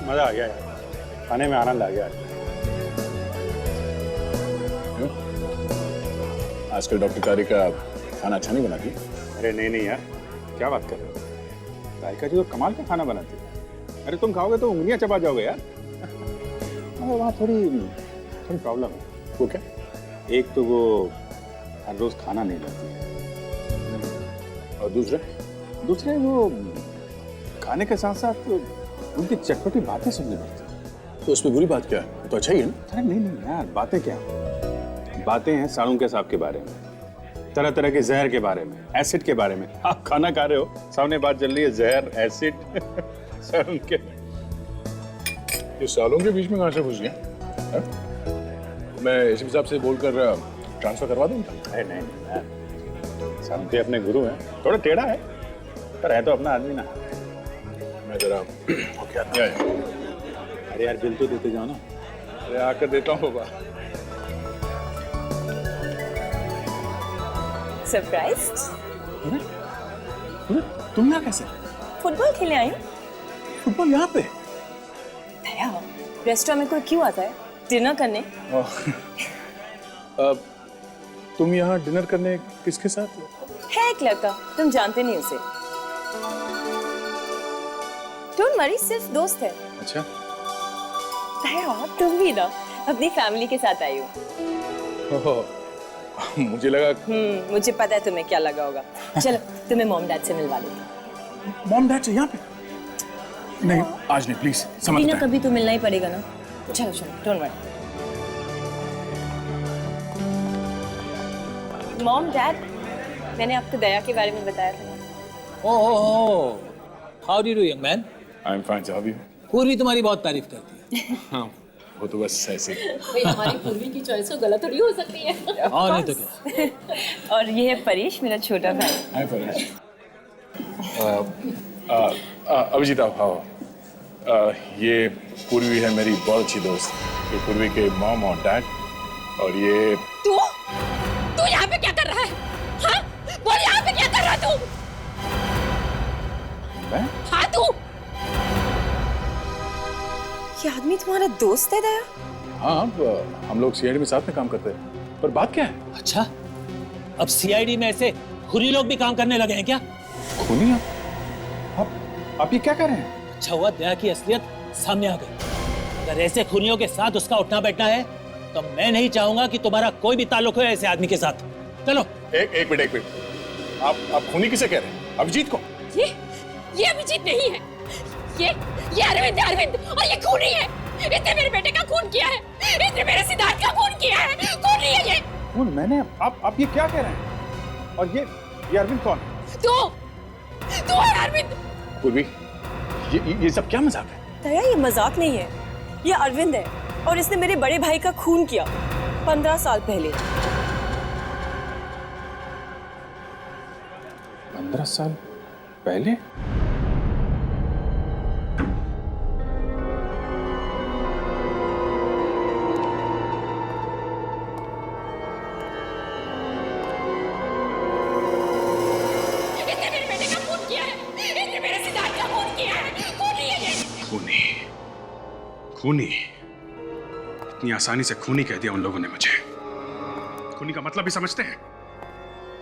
मजा आ गया यार, खाने में आनंद आ गया। आजकल डॉक्टर कारी का खाना अच्छा नहीं बनाती? अरे नहीं यार, क्या बात कर रहे हो? तारिका जी तो कमाल का खाना बनाती है। अरे तुम खाओगे तो उंगलियां चबा जाओगे यार। अरे वहाँ थोड़ी प्रॉब्लम है। वो क्या? एक तो वो हर रोज खाना नहीं लाती है, और दूसरे वो खाने के साथ साथ उनकी चटपटी बातें सुननी पड़ती है। तो उसमें बुरी बात क्या है? तो अच्छा ही है ना? अरे नहीं यार, बातें क्या, बातें हैं साड़ू के सांप के बारे में, तरह तरह के जहर के बारे में, एसिड के बारे में। आप खाना खा रहे हो, सामने बात चल रही है जहर, एसिड, साड़ू के। ये सालों के बीच में कहाँ से घुस गया? मैं इस हिसाब से बोलकर ट्रांसफर करवा दूँ? अरे नहीं यार, साड़ू के अपने गुरु हैं, थोड़ा टेढ़ा है पर है तो अपना आदमी ना। मैं जरा क्या है? अरे यार बिल तो देते जाओ ना। अरे आकर देता हूँ बाबा। सरप्राइज्ड? तुम यहाँ कैसे? फुटबॉल खेलने आई हूँ। फुटबॉल यहाँ पे? भैया, रेस्टोरेंट में कोई क्यों आता है डिनर करने? तुम यहाँ डिनर करने किसके साथ? है एक लड़का, तुम जानते नहीं उसे। डोंट वरी, सिर्फ दोस्त है। अच्छा। भैया तुम भी ना अपनी फैमिली के साथ आई हो। मुझे लगा। मुझे पता है तुम्हें क्या लगा होगा। चलो तुम्हें मॉम डैड से मिलवा देती हूँ। मॉम डैड से यहाँ पे? नहीं आज नहीं, प्लीज समझ ना कभी तो मिलना ही पड़ेगा ना। चलो डोंट वरी। मॉम डैड, मैंने आपको दया के बारे में बताया था ना। Oh, how do you young man? I am fine, how are you? Purvi तुम्हारी बहुत तारीफ करती है। हाँ, वो तो बस ऐसे। भाई हमारी पूर्वी की चॉइस तो गलत थोड़ी हो सकती है। और नहीं तो क्या। और ये है परेश, मेरा छोटा भाई। हाय परेश। अभिजीत आप आओ। ये पूर्वी है मेरी बहुत अच्छी दोस्त। ये पूर्वी के मॉम और डैड। और ये तू यहाँ पे क्या कर रहा है? हाँ? बोल यहाँ पे क्या कर रहा है तू? मैं? हाँ तू? ये आदमी तुम्हारा दोस्त है दया? हाँ, हम लोग सीआईडी में साथ में काम करते हैं। पर बात क्या है? अच्छा, अब सीआईडी में ऐसे खुरी लोग भी काम करने लगे हैं क्या? खूनी आप ये क्या कर रहे हैं? अच्छा हुआ दया की असलियत सामने आ गई। अगर ऐसे खूनियों के साथ उसका उठना बैठना है तो मैं नहीं चाहूंगा कि तुम्हारा कोई भी ताल्लुक हो ऐसे आदमी के साथ। चलो। एक मिनट। आप खूनी किसे कह रहे हैं? अभिजीत को? ये अभिजीत नहीं है। ये अरविंद और ये खूनी है। इसने मेरे बेटे का खून किया है। इसने मेरे सिद्धार्थ का खून किया है। खूनी है ये। खून मैंने? आप ये क्या कह रहे हैं? और ये अरविंद कौन है? तू है अरविंद। पूर्वी, ये सब क्या मजाक है? दया ये मजाक नहीं है, ये अरविंद है और इसने मेरे बड़े भाई का खून किया 15 साल पहले। 15 साल पहले? इसने मेरे बेटे का खून किया है। इसने मेरे सिद्धार्थ का खून किया है। खूनी है ये। खूनी? इतनी आसानी से खूनी कह दिया उन लोगों ने मुझे। खूनी का मतलब भी समझते हैं?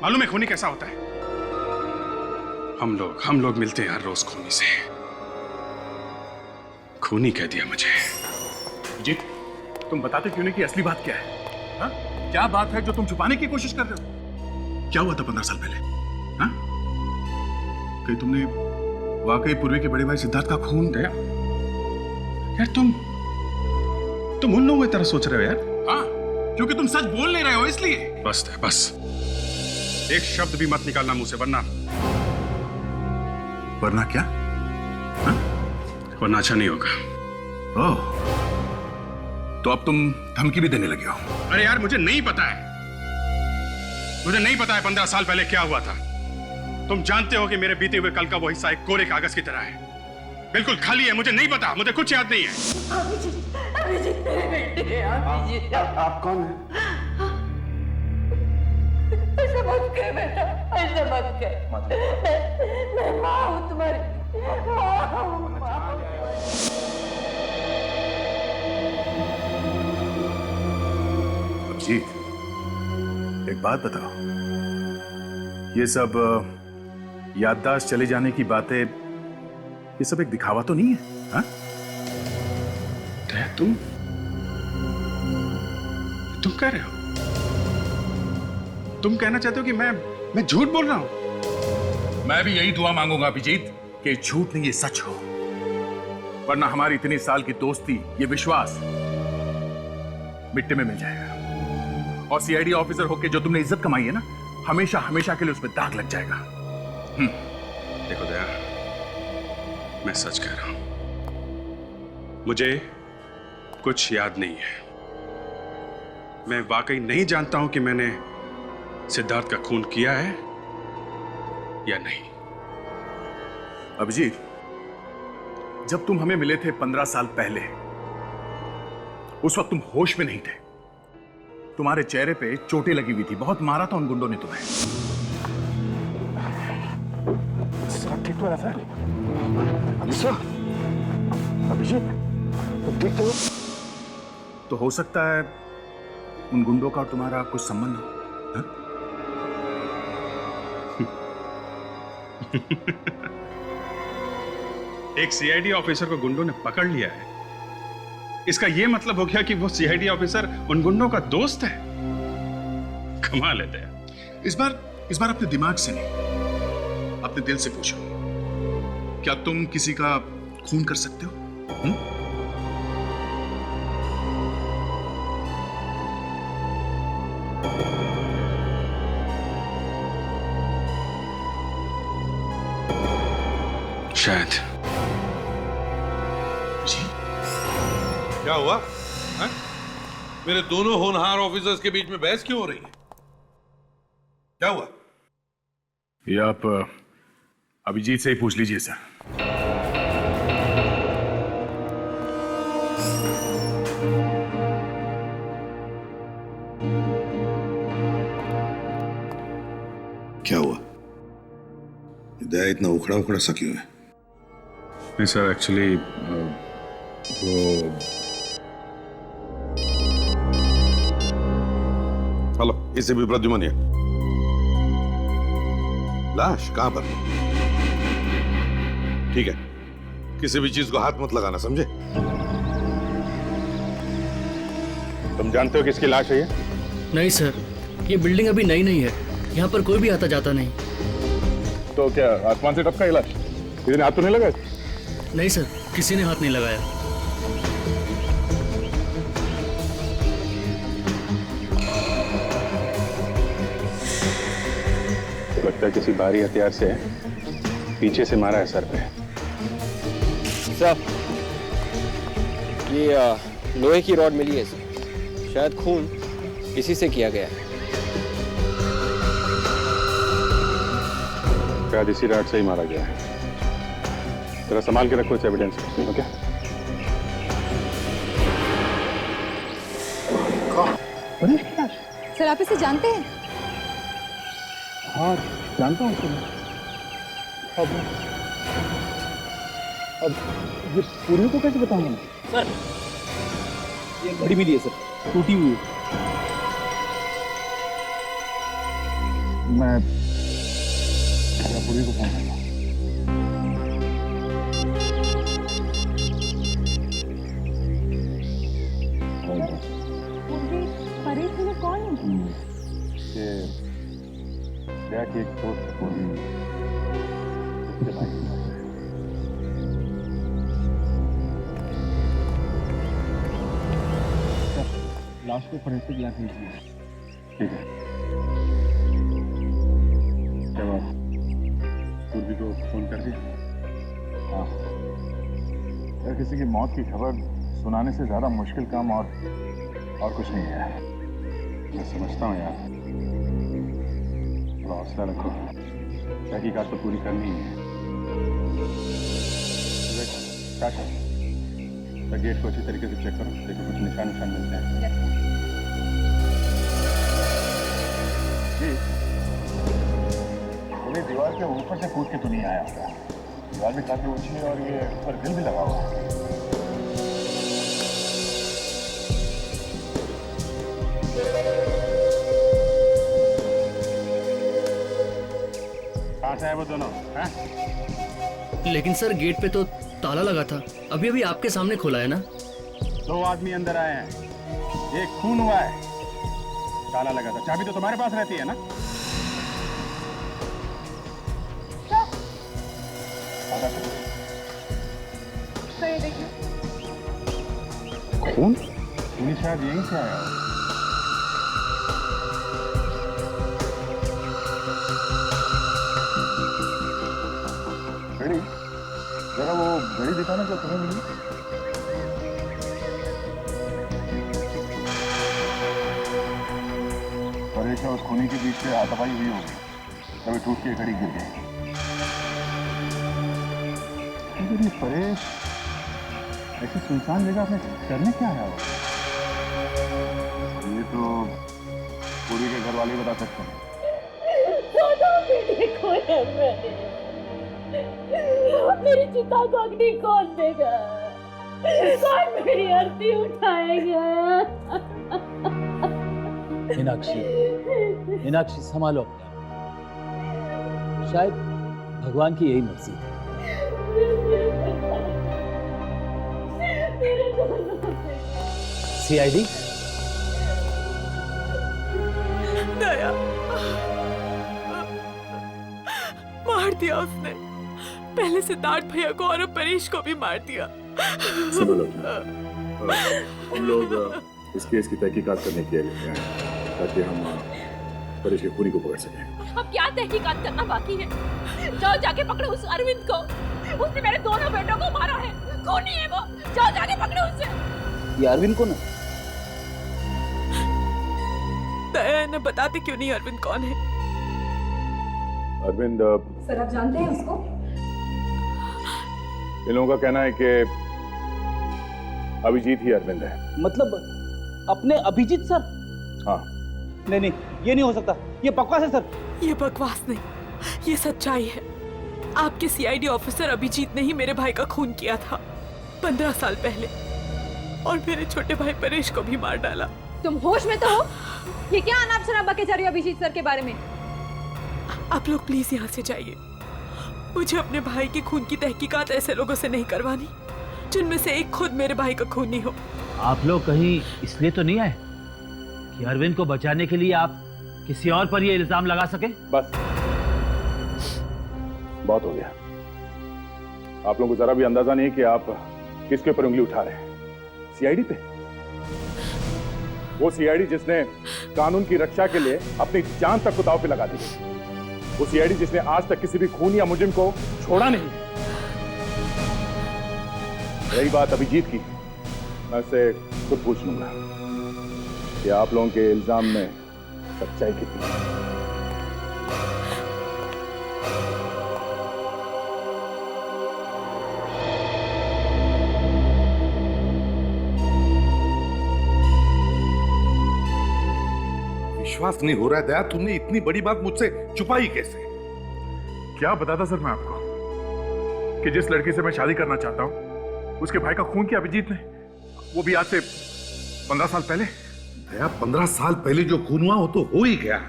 मालूम है खूनी कैसा होता है? हम लोग मिलते हैं हर रोज खूनी से। खूनी कह दिया मुझे। जीत, तुम बताते क्यों नहीं कि असली बात क्या है? हा? क्या बात है जो तुम छुपाने की कोशिश कर रहे हो? क्या हुआ था 15 साल पहले? हा? कहीं तुमने वाकई पूर्वी के बड़े भाई सिद्धार्थ का खून किया? यार तुम उन लोगों की तरह सोच रहे हो यार। हाँ, क्योंकि तुम सच बोल नहीं रहे हो इसलिए। बस एक शब्द भी मत निकालना मुंह से, वरना क्या? हाँ? वरना अच्छा नहीं होगा। ओह, तो अब तुम धमकी भी देने लगे हो? अरे यार मुझे नहीं पता है 15 साल पहले क्या हुआ था। तुम जानते हो कि मेरे बीते हुए कल का वो हिस्सा एक कोरे कागज की तरह है, बिल्कुल खाली है। मुझे नहीं पता, मुझे कुछ याद नहीं है। अभिजीत मेरे बेटे। आप कौन हैं? ऐसा मत कर बेटा, ऐसा मत कर। मैं माँ हूँ तुम्हारी। अभिजीत, एक बात बताओ, ये सब याददाश्त चले जाने की बातें, ये सब एक दिखावा तो नहीं है? हाँ? तुम कह रहे हो, तुम कहना चाहते हो कि मैं झूठ बोल रहा हूं? मैं भी यही दुआ मांगूंगा अभिजीत कि झूठ नहीं, ये सच हो, वरना हमारी इतनी साल की दोस्ती, ये विश्वास मिट्टी में मिल जाएगा। और सीआईडी ऑफिसर होके जो तुमने इज्जत कमाई है ना, हमेशा हमेशा के लिए उसमें दाग लग जाएगा। देखो दया, मैं सच कह रहा हूं, मुझे कुछ याद नहीं है। मैं वाकई नहीं जानता हूं कि मैंने सिद्धार्थ का खून किया है या नहीं। अभिजीत, जब तुम हमें मिले थे 15 साल पहले, उस वक्त तुम होश में नहीं थे। तुम्हारे चेहरे पे चोटें लगी हुई थी, बहुत मारा था उन गुंडों ने तुम्हें। ठीक तो है अभिजीत, ठीक तो हो सकता है उन गुंडों का और तुम्हारा कुछ संबंध हो। एक सीआईडी ऑफिसर को गुंडों ने पकड़ लिया है, इसका यह मतलब हो गया कि वो सीआईडी ऑफिसर उन गुंडों का दोस्त है। कमाल है दया। इस बार अपने दिमाग से नहीं, अपने दिल से पूछो, क्या तुम किसी का खून कर सकते हो? शायद। जी, क्या हुआ है? मेरे दोनों होनहार ऑफिसर्स के बीच में बहस क्यों हो रही है? क्या हुआ? ये आप अभिजीत से ही पूछ लीजिए सर। क्या हुआ? दया इतना उखड़ा उखड़ा सा क्यों है? नहीं सर, एक्चुअली वो हेलो, इसे भी प्रद्युमन है। लाश कहां पर? ठीक है, किसी भी चीज को हाथ मत लगाना, समझे? तुम जानते हो किसकी लाश है ये? नहीं सर, ये बिल्डिंग अभी नई नहीं है, यहाँ पर कोई भी आता जाता नहीं। तो क्या आसमान से टपका ये लाश? किसी ने हाथ तो नहीं लगाया? नहीं सर, किसी ने हाथ नहीं लगाया। लगता है किसी भारी हथियार से पीछे से मारा है सर पे। सर, ये लोहे की रॉड मिली है सर, शायद खून इसी से किया गया है। शायद इसी रात से ही मारा गया है। जरा संभाल के रखो इस एविडेंस को, ओके? सर, आप इसे जानते हैं? हाँ, जानता हूँ सर। अब ये पूरी को कैसे बताऊंगा मैं? सर, ये घड़ी मिली है सर, टूटी हुई है। मैं पूरी को फोन करूंगा। कौन? ये दया की एक दोस्त पूरी, उसके भाई। लाश को फोरेंसिक लैब भेजिए। ठीक है। जब आप पूर्वी को फोन कर दिया? हाँ। यार, किसी की मौत की खबर सुनाने से ज्यादा मुश्किल काम और कुछ नहीं है। मैं समझता हूँ यार, थोड़ा हौसला रखो, तहकीकात तो पूरी करनी ही है। क्या करो, गेट को अच्छी तरीके से चेक करो, देखो कुछ निशान मिलते हैं। जी, पूरी दीवार के ऊपर से कूद के तो नहीं आया होगा। दीवार भी काफी ऊंची है और ये ऊपर ग्रिल भी लगा हुआ है। वो दोनों? हैं? लेकिन सर गेट पे तो ताला लगा था, अभी अभी आपके सामने खोला है ना। 2 आदमी अंदर आए हैं, एक खून हुआ है, ताला लगा था। चाबी तो तुम्हारे पास रहती है ना? खून? खून शायद यहीं से आया हो। घड़ी, जरा वो घड़ी दिखाना जो तुम्हें मिली। परेश और उस खूनी के बीच में हाथापाई हुई होगी, तभी टूट के घड़ी गिर गई। लेकिन ये परेश ऐसी सुनसान जगह में करने क्या आया हो? ये तो पूरी के घर वाले बता सकते हैं। मेरी चिता को अग्नि कौन देगा? कौन मेरी आरती उठाएगा? मीनाक्षी, मीनाक्षी संभालो अपने। शायद भगवान की यही मर्जी है। सीआईडी? दया, मार दिया उसने। पहले सिद्धार्थ भैया को और अब परेश को भी मार दिया। सुनो लोग, हम लोग इस केस की तहकीकात करने के लिए आए हैं, ताकि हम परेश के खूनी को पकड़ सकें। अब क्या तहकीकात करना बाकी है? जाओ जाके पकड़ो उस अरविंद को। उसने मेरे दोनों बेटों को मारा है, खूनी है वो। जाओ जाके पकड़ो उसे। ये अरविंद कौन है? दया ने बताते क्यों नहीं अरविंद कौन है? अरविंद, सर आप जानते हैं उसको? इन लोगों का कहना है कि अभिजीत ही अरविंद है। मतलब अपने अभिजीत सर? हाँ। नहीं नहीं, ये नहीं हो सकता, ये बकवास है सर। ये बकवास नहीं, ये सच्चाई है। आपके सीआईडी ऑफिसर अभिजीत ने ही मेरे भाई का खून किया था 15 साल पहले, और मेरे छोटे भाई परेश को भी मार डाला। तुम होश में तो हो? ये क्या अनाप शनाप बके जा रही हो अभिजीत सर के बारे में? आप लोग प्लीज यहाँ से जाइए। मुझे अपने भाई के खून की तहकीकात ऐसे लोगों से नहीं करवानी जिनमें से एक खुद मेरे भाई का खूनी हो। आप लोग कहीं इसलिए तो नहीं आए कि अरविंद को बचाने के लिए आप किसी और पर ये इल्जाम लगा सके? बस, बहुत हो गया। आप लोगों को जरा भी अंदाजा नहीं कि आप किसके ऊपर उंगली उठा रहे हैं। सीआईडी पे? वो सीआईडी जिसने कानून की रक्षा के लिए अपनी जान तक को दांव पे लगा दी। वो सीआईडी जिसने आज तक किसी भी खून या मुजरिम को छोड़ा नहीं। यही बात अभिजीत की, मैं उससे खुद पूछ लूंगा कि आप लोगों के इल्जाम में सच्चाई कितनी है। विश्वास नहीं हो रहा है दया, तुमने इतनी बड़ी बात मुझसे छुपाई कैसे? क्या बताता सर मैं आपको कि जिस लड़की से मैं शादी करना चाहता हूं उसके भाई का खून किया अभिजीत ने, वो भी आज से 15 साल पहले। दया, 15 साल पहले जो खून हुआ वो तो हो ही गया,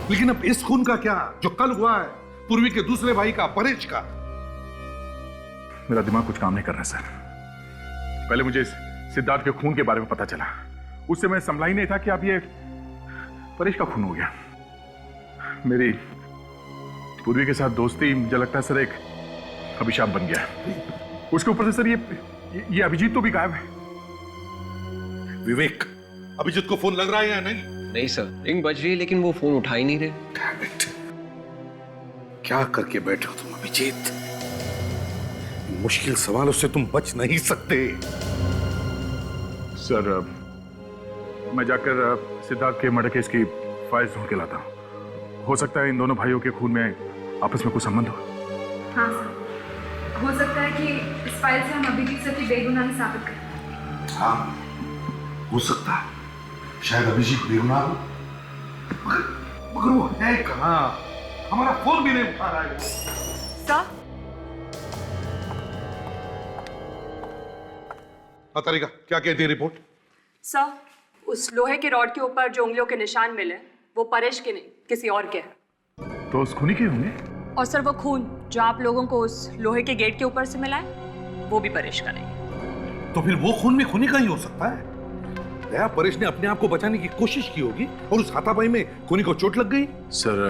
लेकिन अब इस खून का क्या जो कल हुआ है, पूर्वी के दूसरे भाई का, परेश का? मेरा दिमाग कुछ काम नहीं कर रहा सर। पहले मुझे सिद्धार्थ के खून के बारे में पता चला, उससे मैं संभला ही नहीं था कि अब ये परेश का खून हो गया। मेरी पूर्वी के साथ दोस्ती मुझे लगता है सर एक अभिशाप बन गया। उसके ऊपर से सर ये अभिजीत तो भी गायब है। विवेक, अभिजीत को फोन लग रहा है या नहीं? नहीं सर, रिंग बज रही है लेकिन वो फोन उठा ही नहीं रहे। क्या करके बैठे हो तुम अभिजीत? इन मुश्किल सवालों से तुम बच नहीं सकते। सर मैं जाकर सिद्धार्थ के मर्डर केस की फाइल ढूंढ के लाता हूँ। हो सकता है इन दोनों भाइयों के खून में आपस में कुछ संबंध हो। हाँ सर, हो सकता है कि इस फाइल से हम अभिजीत सर की बेगुनाही साबित करें। हाँ, हो सकता है। शायद अभिजीत बेगुनाह हो, मगर वो है कहाँ? हमारा फोन भी नहीं उठा रहा है। सर, तारिका, क्या कहती है रिपोर्ट? सर, उस लोहे के रॉड के ऊपर जो उंगलियों के निशान मिले वो परेश के नहीं किसी और के हैं। तो उस खूनी के होंगे? और सर वो खून जो आप लोगों को उस लोहे के गेट के ऊपर से मिला है वो भी परेश का नहीं। तो फिर वो खून में खूनी का ही हो सकता है। दया, परेश ने अपने आप को बचाने की कोशिश की होगी और उस हाथापाई में खूनी को चोट लग गई। सर,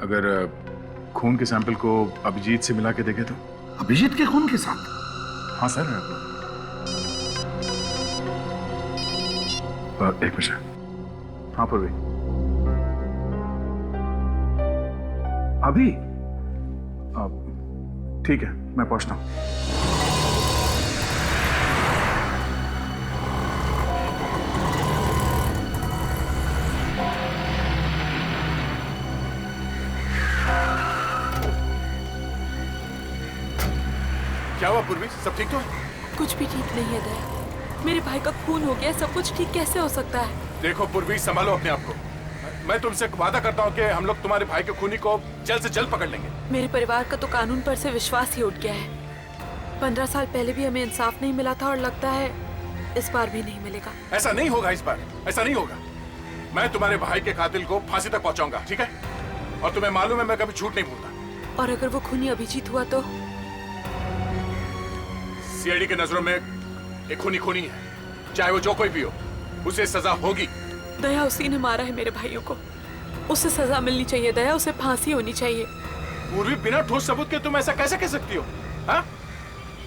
अगर खून के सैंपल को अभिजीत से मिला के देखे तो? अभिजीत के खून के साथ? हाँ सर। एक मिनट। हाँ पूर्वी, अभी ठीक है, मैं पहुंचता हूं। क्या हुआ पूर्वी, सब ठीक तो है? कुछ भी ठीक नहीं है दया। मेरे भाई का खून हो गया, सब कुछ ठीक कैसे हो सकता है? देखो पूर्वी, संभालो अपने आप को। मैं तुमसे वादा करता हूँ कि हम लोग तुम्हारे भाई के खूनी को जल्द से जल्द पकड़ लेंगे। मेरे परिवार का तो कानून पर से विश्वास ही उठ गया है। 15 साल पहले भी हमें इंसाफ नहीं मिला था और लगता है इस बार भी नहीं मिलेगा। ऐसा नहीं होगा, इस बार ऐसा नहीं होगा। मैं तुम्हारे भाई के कातिल को फांसी तक पहुंचाऊंगा, ठीक है? और तुम्हें मालूम है मैं कभी झूठ नहीं बोलता। और अगर वो खूनी अभिजीत हुआ तो? सीआईडी के नजरों में एक खूनी खूनी है, चाहे वो जो कोई भी हो, उसे सजा होगी। दया उसी ने मारा है मेरे भाइयों को, उसे सजा मिलनी चाहिए दया, उसे फांसी होनी चाहिए। पूर्वी, बिना ठोस सबूत के तुम ऐसा कैसे कह सकती हो? हाँ?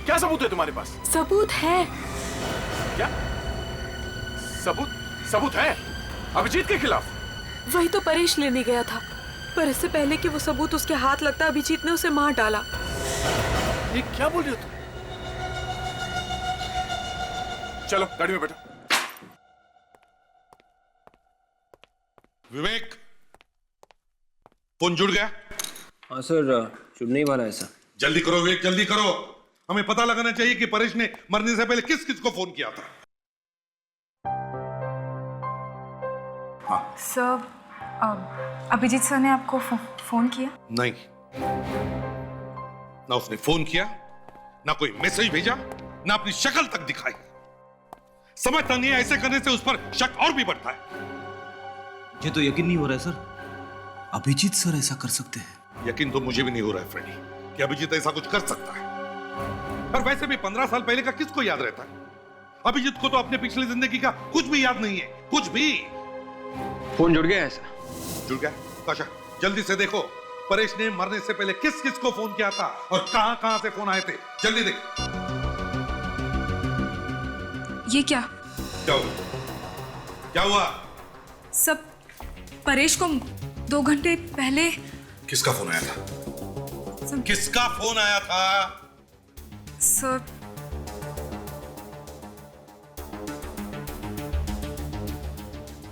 क्या सबूत है तुम्हारे पास? सबूत है। क्या सबूत? सबूत है अभिजीत के खिलाफ? वही तो परेश लेने गया था, पर इससे पहले कि वो सबूत उसके हाथ लगता अभिजीत ने उसे मार डाला। ये क्या बोल रही हो तुम? चलो गाड़ी में बैठो। विवेक, फोन जुड़ गया? हाँ सर, जुड़ने ही वाला है सर। जल्दी करो विवेक, जल्दी करो। हमें पता लगाना चाहिए कि परेश ने मरने से पहले किस किस को फोन किया था। सर, अभिजीत सर ने आपको फोन किया? नहीं, ना उसने फोन किया, ना कोई मैसेज भेजा, ना अपनी शक्ल तक दिखाई। समझता नहीं है, ऐसे करने से उस पर शक और भी बढ़ता है। ये तो यकीन नहीं हो रहा है सर, अभिजीत सर ऐसा कर सकते हैं। यकीन तो मुझे भी नहीं हो रहा है फ्रेडी कि अभिजीत ऐसा कुछ कर सकता है। पर वैसे भी 15 साल पहले का किसको याद रहता है? अभिजीत को तो अपने पिछली जिंदगी का कुछ भी याद नहीं है, कुछ भी। फोन जुड़ गया है सर। जुड़ गया? काशा, जल्दी से देखो परेश ने मरने से पहले किस किस को फोन किया था और कहां कहां से फोन आए थे। जल्दी देख। ये क्या? क्या हुआ? क्या हुआ? सब परेश को 2 घंटे पहले। किसका फोन आया था? किसका फोन आया था? सर,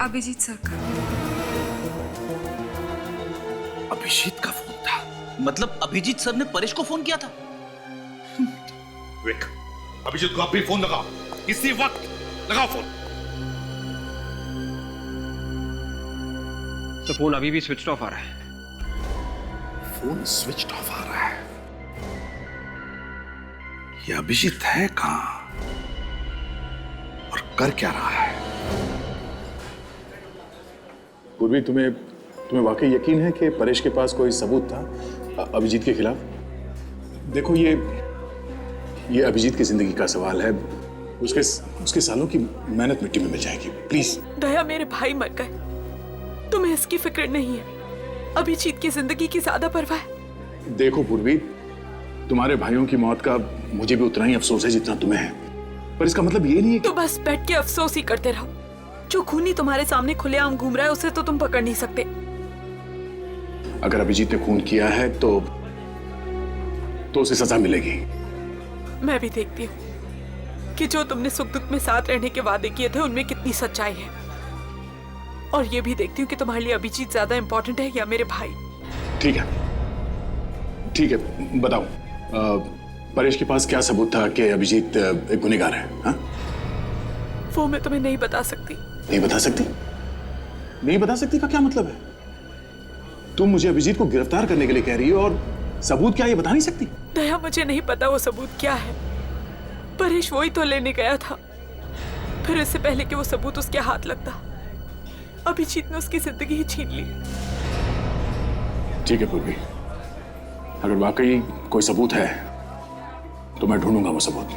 अभिजीत सर का। अभिजीत का फोन था? मतलब अभिजीत सर ने परेश को फोन किया था? विवेक, अभिजीत को अभी फोन लगाओ, इसी वक्त लगाओ फोन। तो फोन अभी भी स्विच ऑफ आ रहा है। फोन स्विच ऑफ आ रहा है? ये अभिजीत है कहां और कर क्या रहा है? पूर्वी, तुम्हें वाकई यकीन है कि परेश के पास कोई सबूत था अभिजीत के खिलाफ? देखो, ये अभिजीत की जिंदगी का सवाल है। उसके सालों की मेहनत मिट्टी में मिल जाएगी। प्लीज। दया, मेरे भाई मर गए, तुम्हें इसकी फिक्र नहीं है। अभिजीत की जिंदगी की ज्यादा परवाह है। देखो पूर्वी, तुम्हारे भाइयों की मौत का मुझे भी उतना ही अफसोस है जितना तुम्हें है, पर इसका मतलब ये नहीं है कि... तो बस बैठ के अफसोस ही करते रहो। जो खूनी तुम्हारे सामने खुलेआम घूम रहा है उसे तो तुम पकड़ नहीं सकते। अगर अभिजीत ने खून किया है तो उसे सजा मिलेगी। मैं भी देखती हूँ कि जो तुमने सुख दुख में साथ रहने के वादे किए थे उनमें कितनी सच्चाई है, और ये भी देखती हूँ कि तुम्हारे लिए अभिजीत ज्यादा इंपॉर्टेंट है या मेरे भाई। ठीक है, बताओ, परेश के पास क्या सबूत था कि अभिजीत एक गुनहगार है? हाँ? वो मैं तुम्हें नहीं बता सकती। नहीं बता सकती? नहीं बता सकती का क्या मतलब है? तुम मुझे अभिजीत को गिरफ्तार करने के लिए कह रही हो और सबूत क्या ये बता नहीं सकती? दया, मुझे नहीं पता वो सबूत क्या है। परेश वही तो लेने गया था, फिर इससे पहले कि वो सबूत उसके हाथ लगता अभिजीत ने उसकी जिंदगी ही छीन ली। ठीक है पूर्वी, अगर वाकई कोई सबूत है तो मैं ढूंढूंगा वो सबूत।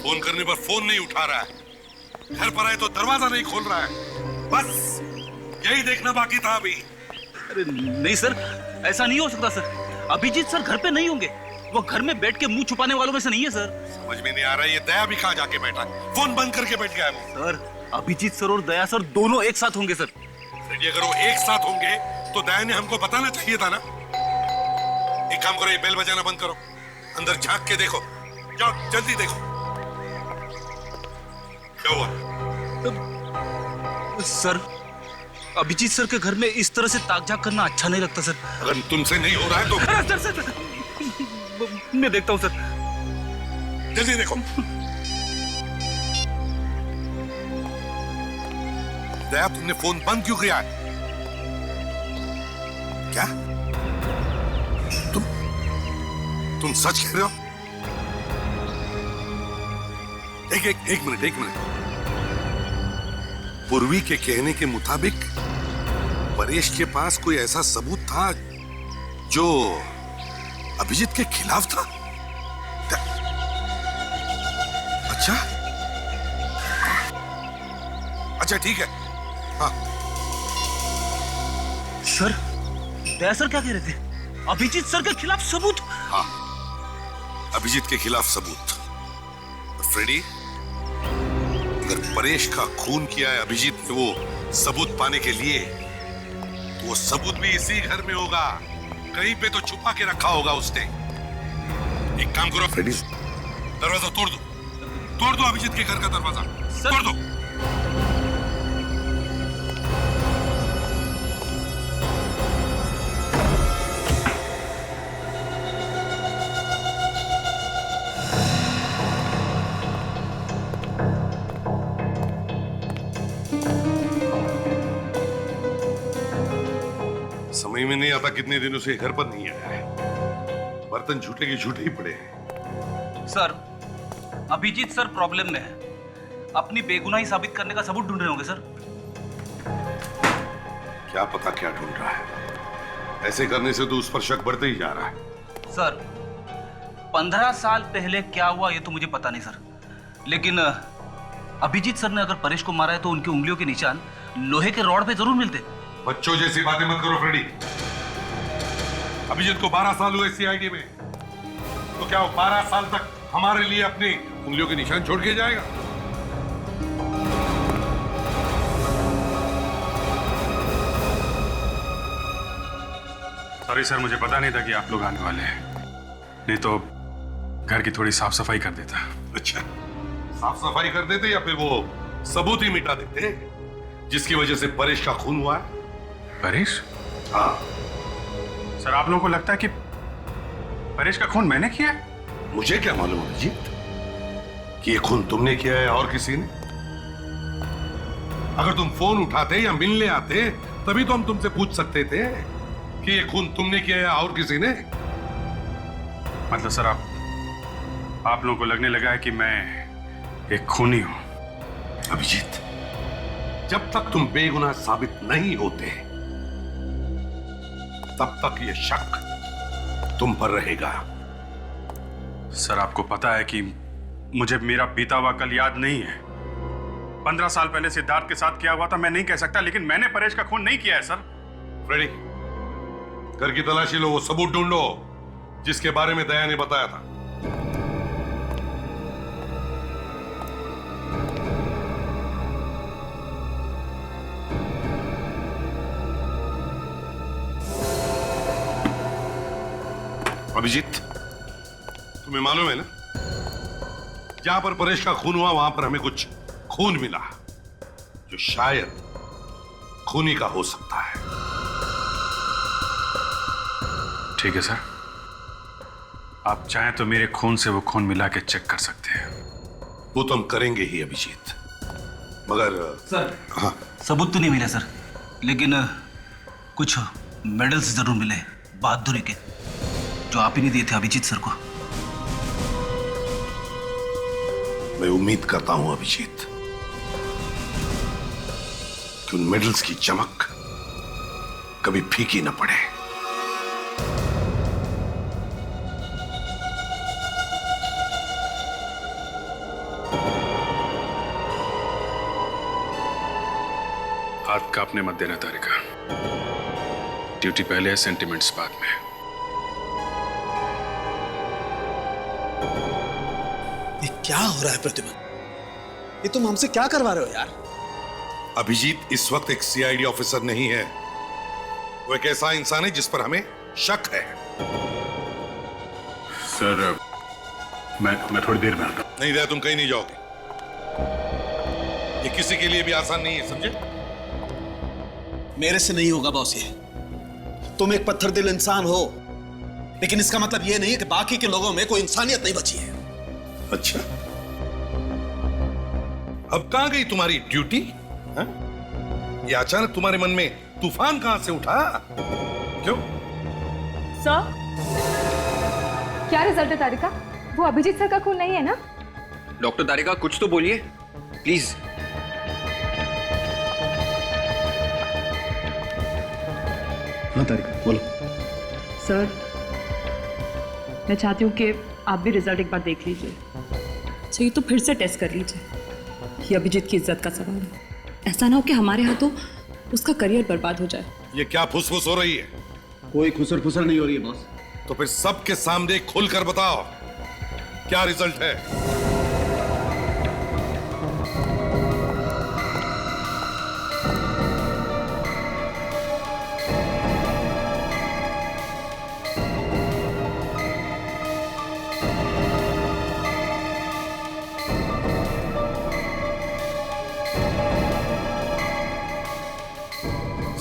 फोन करने पर फोन नहीं उठा रहा है, घर पर आए तो दरवाजा नहीं खोल रहा है। बस यही देखना बाकी था अभी। अरे नहीं सर, ऐसा नहीं हो सकता सर। अभिजीत सर घर पे नहीं होंगे, वो घर में बैठ के मुंह छुपाने वालों में से नहीं है सर। समझ में नहीं आ रहा, ये दया भी कहाँ जाके बैठा, फोन बंद करके बैठ गया है वो। सर अभिजीत सर और दया सर दोनों एक साथ होंगे सर। रेडी, अगर वो एक साथ होंगे तो दया ने हमको बताना चाहिए था ना। एक काम करो, ये बेल बजाना बंद करो, अंदर झांक के देखो, जाओ जल्दी देखो क्या हुआ। सर अभिजीत सर के घर में इस तरह से ताक झाक करना अच्छा नहीं लगता सर। अगर तुमसे नहीं हो रहा है तो सर सर सर मैं देखता हूँ सर। जल्दी देखो। दया, तुमने फोन बंद क्यों किया है? क्या तुम सच कह रहे हो? एक मिनट। पूर्वी के कहने के मुताबिक परेश के पास कोई ऐसा सबूत था जो अभिजीत के खिलाफ था। अच्छा ठीक है। हाँ सर, दया सर क्या कह रहे थे? अभिजीत सर के खिलाफ सबूत? हाँ, अभिजीत के खिलाफ सबूत। फ्रेडी, अगर परेश का खून किया है अभिजीत ने वो सबूत पाने के लिए, तो वो सबूत भी इसी घर में होगा, कहीं पे तो छुपा के रखा होगा उसने। एक काम करो फ्रेडी, दरवाजा तोड़ दो अभिजीत के घर का दरवाजा तोड़ दो। समझ में नहीं आता कितने दिनों से घर पर नहीं आया है, बर्तन झूठे के झूठे ही पड़े हैं। सर अभिजीत सर प्रॉब्लम में है, अपनी बेगुनाही साबित करने का सबूत ढूंढ रहे होंगे सर। क्या पता क्या ढूंढ रहा है, ऐसे करने से तो उस पर शक बढ़ते ही जा रहा है। सर 15 साल पहले क्या हुआ ये तो मुझे पता नहीं सर, लेकिन अभिजीत सर ने अगर परेश को मारा है तो उनकी उंगलियों के निशान लोहे के रॉड पे जरूर मिलते। बच्चों जैसी बातें मत करो फ्रेडी। अभिजीत को 12 साल हुए सीआईडी में, तो क्या वो 12 साल तक हमारे लिए अपनी उंगलियों के निशान छोड़ के जाएगा? सॉरी सर, मुझे पता नहीं था कि आप लोग आने वाले हैं, नहीं तो घर की थोड़ी साफ सफाई कर देता। अच्छा, साफ सफाई कर देते या फिर वो सबूत ही मिटा देते जिसकी वजह से परेश का खून हुआ है? परेश? हाँ सर, आप लोगों को लगता है कि परेश का खून मैंने किया है? मुझे क्या मालूम अभिजीत कि ये खून तुमने किया है और किसी ने? अगर तुम फोन उठाते या मिलने आते तभी तो हम तुमसे पूछ सकते थे कि ये खून तुमने किया है और किसी ने। मतलब सर, आप लोगों को लगने लगा है कि मैं एक खूनी हूं? अभिजीत, जब तक तुम बेगुनाह साबित नहीं होते तब तक ये शक तुम पर रहेगा। सर, आपको पता है कि मुझे मेरा बीता हुआ कल याद नहीं है। 15 साल पहले सिद्धार्थ के साथ क्या हुआ था मैं नहीं कह सकता, लेकिन मैंने परेश का खून नहीं किया है सर। फ्रेडी, घर की तलाशी लो, वो सबूत ढूंढो जिसके बारे में दया ने बताया था। अभिजीत, तुम्हें मालूम है ना, जहां पर परेश का खून हुआ वहां पर हमें कुछ खून मिला जो शायद खूनी का हो सकता है। ठीक है सर, आप चाहें तो मेरे खून से वो खून मिला के चेक कर सकते हैं। वो तो हम करेंगे ही अभिजीत, मगर सर हाँ, सबूत तो नहीं मिले सर, लेकिन कुछ मेडल्स जरूर मिले बहादुरी के, जो आप ही नहीं दिए थे अभिजीत सर को। मैं उम्मीद करता हूं अभिजीत कि उन मेडल्स की चमक कभी फीकी न पड़े। हाथ कांपने मत देना तारिका। ड्यूटी पहले है, सेंटिमेंट्स बाद में। ये क्या हो रहा है प्रतिमा? ये तुम हमसे क्या करवा रहे हो यार? अभिजीत इस वक्त एक सीआईडी ऑफिसर नहीं है, वो एक ऐसा इंसान है जिस पर हमें शक है। सर मैं थोड़ी देर में आता हूं। नहीं दया, तुम कहीं नहीं जाओगे। ये किसी के लिए भी आसान नहीं है, समझे? मेरे से नहीं होगा बॉस ये। तुम एक पत्थर दिल इंसान हो, लेकिन इसका मतलब ये नहीं है कि बाकी के लोगों में कोई इंसानियत नहीं बची है। अच्छा, अब कहां गई तुम्हारी ड्यूटी? हाँ? ये अचानक तुम्हारे मन में तूफान कहां से उठा? क्यों? सर, क्या रिजल्ट है तारिका? वो अभिजीत सर का खून नहीं है ना? डॉक्टर तारिका कुछ तो बोलिए प्लीज। हाँ तारिका बोलो। सर, मैं चाहती हूँ कि आप भी रिजल्ट एक बार देख लीजिए। चाहिए तो फिर से टेस्ट कर लीजिए। ये अभिजीत की इज्जत का सवाल है। ऐसा ना हो कि हमारे हाथों उसका करियर बर्बाद हो जाए। ये क्या फुसफुस हो रही है? कोई खुसर फुसर नहीं हो रही है बॉस। तो फिर सबके सामने खुलकर बताओ, क्या रिजल्ट है?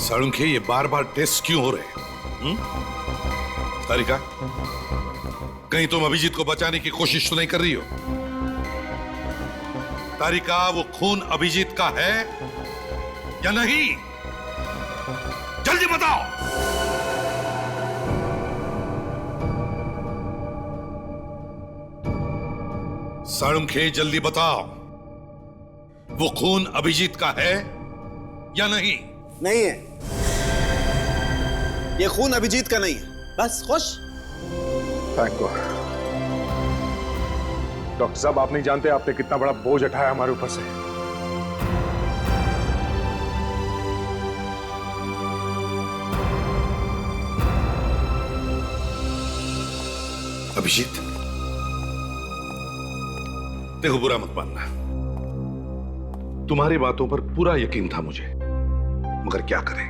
साळुंखे, ये बार बार टेस्ट क्यों हो रहे हैं? तारिका, कहीं तुम अभिजीत को बचाने की कोशिश तो नहीं कर रही हो? तारिका, वो खून अभिजीत का है या नहीं? जल्दी बताओ। साळुंखे, जल्दी बताओ, वो खून अभिजीत का है या नहीं? नहीं है, ये खून अभिजीत का नहीं है। बस खुश? Thank God. डॉक्टर साहब, आप नहीं जानते आपने कितना बड़ा बोझ उठाया हमारे ऊपर से। अभिजीत, देखो, बुरा मत मानना, तुम्हारी बातों पर पूरा यकीन था मुझे, मगर क्या करें,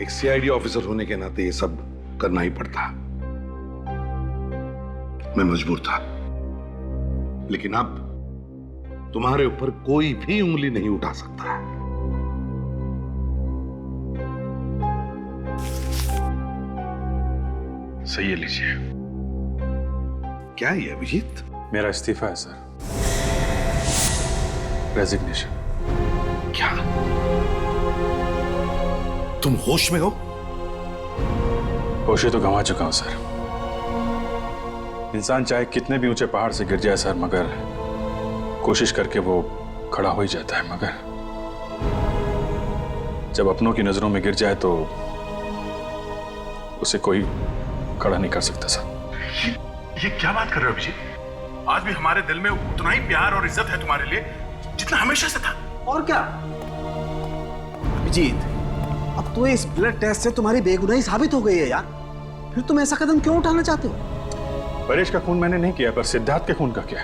एक सीआईडी ऑफिसर होने के नाते ये सब करना ही पड़ता। मैं मजबूर था, लेकिन अब तुम्हारे ऊपर कोई भी उंगली नहीं उठा सकता। सही है, लीजिए। क्या है ये अभिजीत? मेरा इस्तीफा है सर, रेजिग्नेशन। क्या तुम होश में हो? होश तो गंवा चुका हूं सर। इंसान चाहे कितने भी ऊंचे पहाड़ से गिर जाए सर, मगर कोशिश करके वो खड़ा हो ही जाता है, मगर जब अपनों की नजरों में गिर जाए तो उसे कोई खड़ा नहीं कर सकता सर। ये क्या बात कर रहे हो अभिजीत? आज भी हमारे दिल में उतना ही प्यार और इज्जत है तुम्हारे लिए जितना हमेशा से था। और क्या अभिजीत, अब तो इस ब्लड टेस्ट से तुम्हारी बेगुनाही साबित हो गई है यार, फिर तुम ऐसा कदम क्यों उठाना चाहते हो? परेश का खून मैंने नहीं किया, पर सिद्धार्थ के खून का क्या?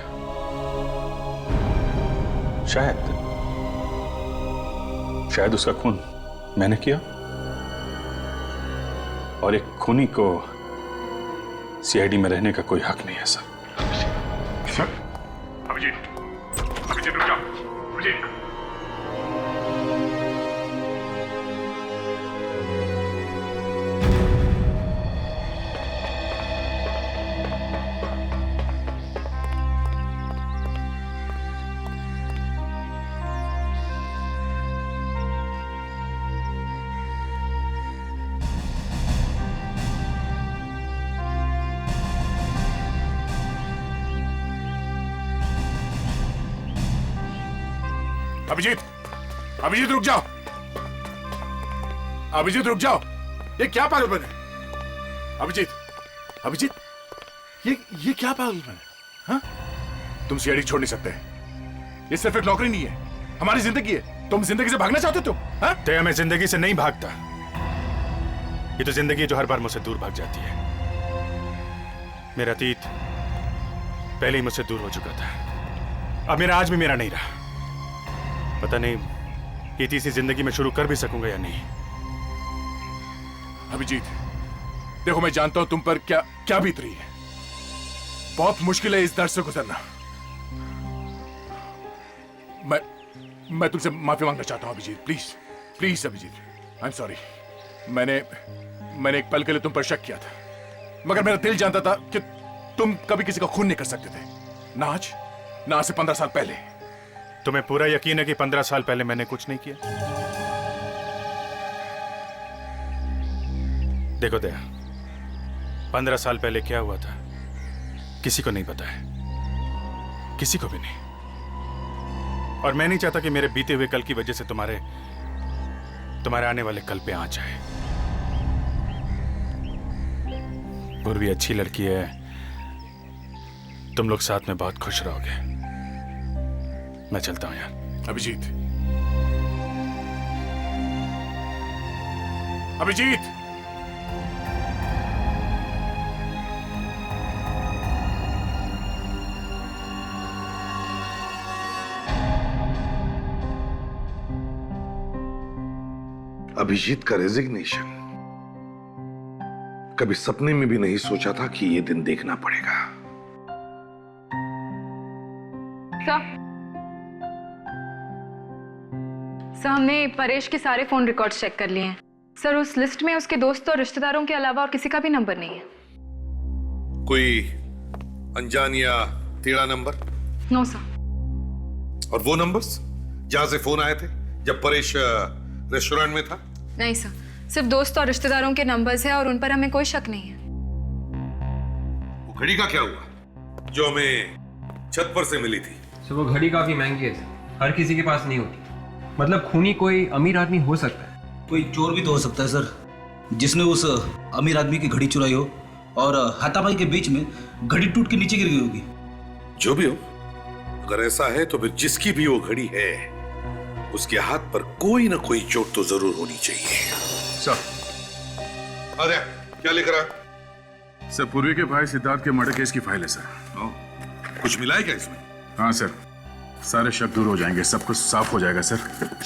शायद उसका खून मैंने किया, और एक खूनी को सीआईडी में रहने का कोई हक नहीं है सर। अभिजीत, अभिजीत रुक जाओ, अभिजीत। अभिजीत, अभिजीत रुक जाओ, अभिजीत रुक जाओ। ये क्या पागलपन है? अभिजीत, अभिजीत, ये क्या पागलपन है? हाँ? तुम सीआईडी छोड़ नहीं सकते। ये सिर्फ एक नौकरी नहीं है, हमारी जिंदगी है। तुम जिंदगी से भागना चाहते हो? हाँ? तया, मैं जिंदगी से नहीं भागता। ये तो जिंदगी है जो हर बार मुझसे दूर भाग जाती है। मेरा अतीत पहले ही मुझसे दूर हो चुका था, अब मेरा आज भी मेरा नहीं रहा। पता नहीं ये तीसरी जिंदगी में शुरू कर भी सकूंगा या नहीं। अभिजीत, देखो मैं जानता हूं तुम पर क्या क्या बीत रही है। बहुत मुश्किल है इस दर्द से गुजरना। मैं तुमसे माफी मांगना चाहता हूं Abhijeet, please please Abhijeet, I am sorry. मैंने एक पल के लिए तुम पर शक किया था, मगर मेरा दिल जानता था कि तुम कभी किसी का खून नहीं कर सकते थे, ना आज, ना आज से 15 साल पहले। तुम्हें पूरा यकीन है कि 15 साल पहले मैंने कुछ नहीं किया? देखो दया, 15 साल पहले क्या हुआ था किसी को नहीं पता है, किसी को भी नहीं। और मैं नहीं चाहता कि मेरे बीते हुए कल की वजह से तुम्हारे आने वाले कल पे आंच आए। पूर्वी अच्छी लड़की है, तुम लोग साथ में बहुत खुश रहोगे। मैं चलता हूं यार। अभिजीत, अभिजीत, अभिजीत का रेजिग्नेशन कभी सपने में भी नहीं सोचा था कि ये दिन देखना पड़ेगा। सर, हमने परेश के सारे फोन रिकॉर्ड्स चेक कर लिए हैं। सर, उस लिस्ट में उसके दोस्तों और रिश्तेदारों के अलावा और किसी का भी नंबर नहीं है। कोई अनजान या टेढ़ा नंबर? No sir. और वो नंबर्स जहां से फोन आए थे जब परेश रेस्टोरेंट में था? नहीं सर, सिर्फ दोस्त और रिश्तेदारों के नंबर्स हैं और उन पर हमें कोई शक नहीं है। वो घड़ी का क्या हुआ जो हमें छत पर से मिली थी? सर, वो घड़ी काफी महंगी है, हर किसी के पास नहीं होती। मतलब खूनी कोई अमीर आदमी हो सकता है, कोई चोर भी तो हो सकता है सर, जिसने उस अमीर आदमी की घड़ी चुराई हो और हाथापाई के बीच में घड़ी टूट के नीचे गिर गई होगी। जो भी हो, अगर ऐसा है तो फिर जिसकी भी वो घड़ी है उसके हाथ पर कोई ना कोई चोट तो जरूर होनी चाहिए। सर, अरे क्या लिख रहा है? सर, पूर्वी के भाई सिद्धार्थ के मर्डर केस की फाइल है सर। कुछ मिला है क्या इसमें? हाँ सर, सारे शक दूर हो जाएंगे, सब कुछ साफ हो जाएगा सर,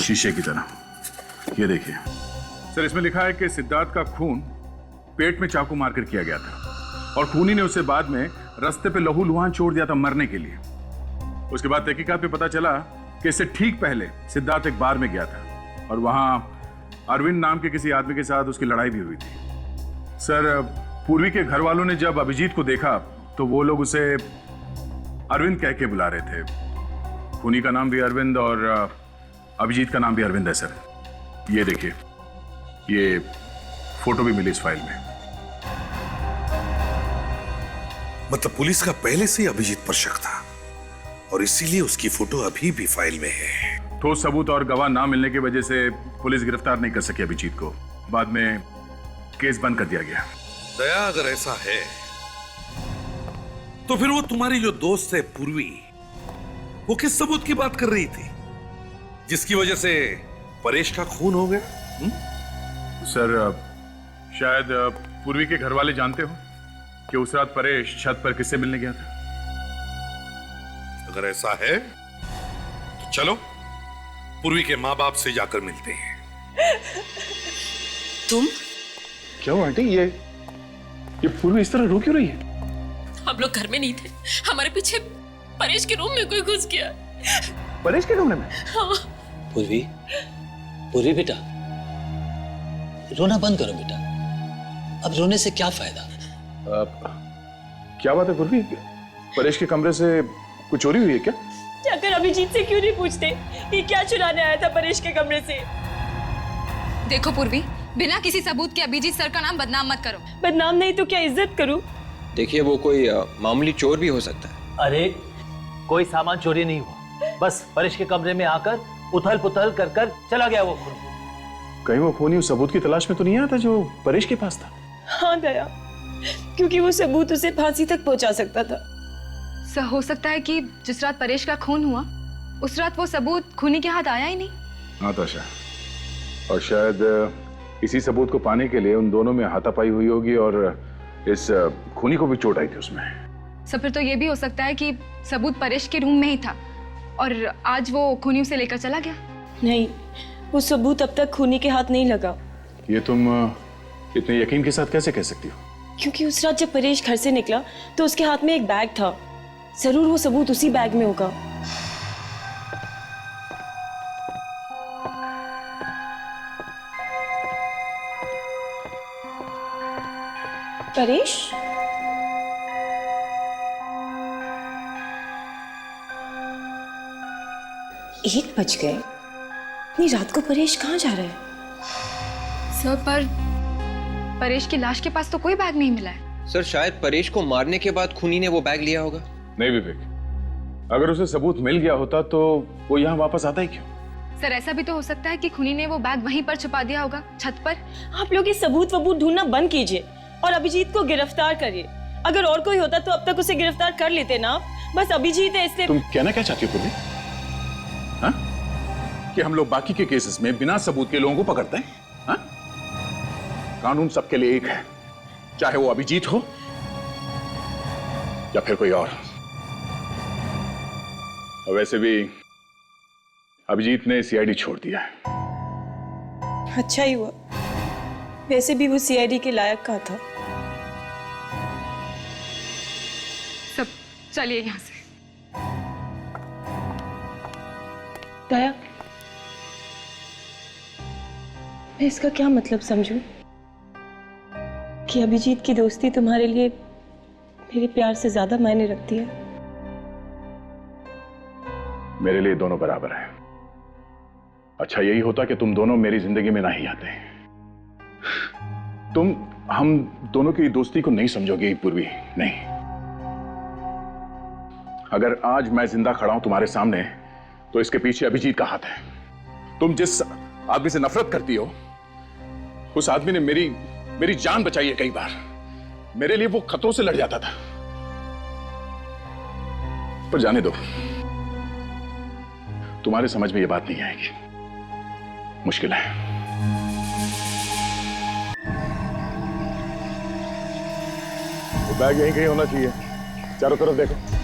शीशे की तरह। ये देखिए सर, इसमें लिखा है कि सिद्धार्थ का खून पेट में चाकू मारकर किया गया था और खूनी ने उसे बाद में रास्ते पे लहू लुहान छोड़ दिया था मरने के लिए। उसके बाद तहकीकात में पता चला कि इससे ठीक पहले सिद्धार्थ एक बार में गया था और वहां अरविंद नाम के किसी आदमी के साथ उसकी लड़ाई भी हुई थी। सर, पूर्वी के घर वालों ने जब अभिजीत को देखा तो वो लोग उसे अरविंद कह के बुला रहे थे। खूनी का नाम भी अरविंद और अभिजीत का नाम भी अरविंद है सर। ये देखिए, ये फोटो भी मिली इस फाइल में। मतलब पुलिस का पहले से ही अभिजीत पर शक था और इसीलिए उसकी फोटो अभी भी फाइल में है। ठोस सबूत और गवाह ना मिलने की वजह से पुलिस गिरफ्तार नहीं कर सकी अभिजीत को। बाद में केस बंद कर दिया गया। दया, अगर ऐसा है तो फिर वो तुम्हारी जो दोस्त है पूर्वी, वो किस सबूत की बात कर रही थी जिसकी वजह से परेश का खून हो गया? सर, शायद पूर्वी के घर वाले जानते हो कि उस रात परेश छत पर किससे मिलने गया था। अगर ऐसा है तो चलो पूर्वी के माँ बाप से जाकर मिलते हैं। तुम? क्या हुआ आंटी? ये पूर्वी इस तरह रो क्यों रही है? हम लोग घर में नहीं थे, हमारे पीछे परेश के रूम में कोई घुस गया। परेश के कमरे में? हाँ। पूर्वी, पूर्वी बेटा, रोना बंद करो बेटा, अब रोने से क्या फायदा? क्या बात है पूर्वी, परेश के कमरे से कुछ चोरी हुई है क्या? जाकर अभिजीत से क्यों नहीं पूछते कि क्या चुराने आया था परेश के कमरे से? देखो पूर्वी, बिना किसी सबूत के अभिजीत सर का नाम बदनाम मत करो। बदनाम नहीं तो क्या इज्जत करूं? देखिए, वो कोई मामूली चोर भी हो सकता है। अरे कोई सामान चोरी नहीं हुआ, बस परेश के कमरे में आकर उथल पुथल कर कर चला गया वो खूनी। कहीं वो खूनी उस सबूत की तलाश में तो नहीं आया था जो परेश के पास था? हाँ दया, क्योंकि वो सबूत उसे फांसी तक पहुंचा सकता था। सर हो सकता है कि जिस रात परेश का खून हुआ उस रात वो सबूत खूनी के हाथ आया ही नहीं। हाँ ताशा, और शायद इसी सबूत को पाने के लिए उन दोनों में हाथापाई हुई होगी और इस खूनी को भी चोट आई थी उसमें। सर फिर तो ये भी हो सकता है कि सबूत परेश के रूम में ही था और आज वो खूनी उसे लेकर चला गया। नहीं, वो सबूत अब तक खूनी के हाथ नहीं लगा। ये तुम इतने यकीन के साथ कैसे कह सकती हो? क्योंकि उस रात जब परेश घर से निकला तो उसके हाथ में एक बैग था। जरूर वो सबूत उसी बैग में होगा। परेश, एक बज गए। इतनी रात को परेश कहाँ जा रहा है? सर पर परेश की लाश के पास तो कोई बैग नहीं मिला है। सर शायद परेश को मारने के बाद खूनी ने वो बैग लिया होगा। नहीं विवेक, अगर उसे सबूत मिल गया होता तो वो यहाँ वापस आता ही क्यों? सर ऐसा भी तो हो सकता है कि खूनी ने वो बैग वहीं पर छुपा दिया होगा, छत पर। आप लोग ये सबूत वबूत ढूंढना बंद कीजिए और अभिजीत को गिरफ्तार करिए। अगर और कोई होता तो अब तक उसे गिरफ्तार कर लेते ना। बस अभिजीत है इसलिए। तुम कहना क्या चाहती हो पूर्वी? हाँ? कि हम लोग बाकी के केसेस में बिना सबूत के लोगों को पकड़ते हैं? हाँ? कानून सबके लिए एक है, चाहे वो अभिजीत हो या फिर कोई और वैसे भी अभिजीत ने सीआईडी छोड़ दिया है। अच्छा ही हुआ, वैसे भी वो सीआईडी के लायक का था। सब चलिए यहाँ से। दया, मैं इसका क्या मतलब समझूं कि अभिजीत की दोस्ती तुम्हारे लिए मेरे प्यार से ज्यादा मायने रखती है? मेरे लिए दोनों बराबर हैं। अच्छा यही होता कि तुम दोनों मेरी जिंदगी में ना ही आते। तुम हम दोनों की दोस्ती को नहीं समझोगे पूर्वी, नहीं। अगर आज मैं जिंदा खड़ा हूं तुम्हारे सामने तो इसके पीछे अभिजीत का हाथ है। तुम जिस आदमी से नफरत करती हो उस आदमी ने मेरी जान बचाई है कई बार। मेरे लिए वो खतरों से लड़ जाता था। पर जाने दो, तुम्हारे समझ में ये बात नहीं आएगी, मुश्किल है। वो बैग यहीं कहीं होना चाहिए, चारों तरफ देखो।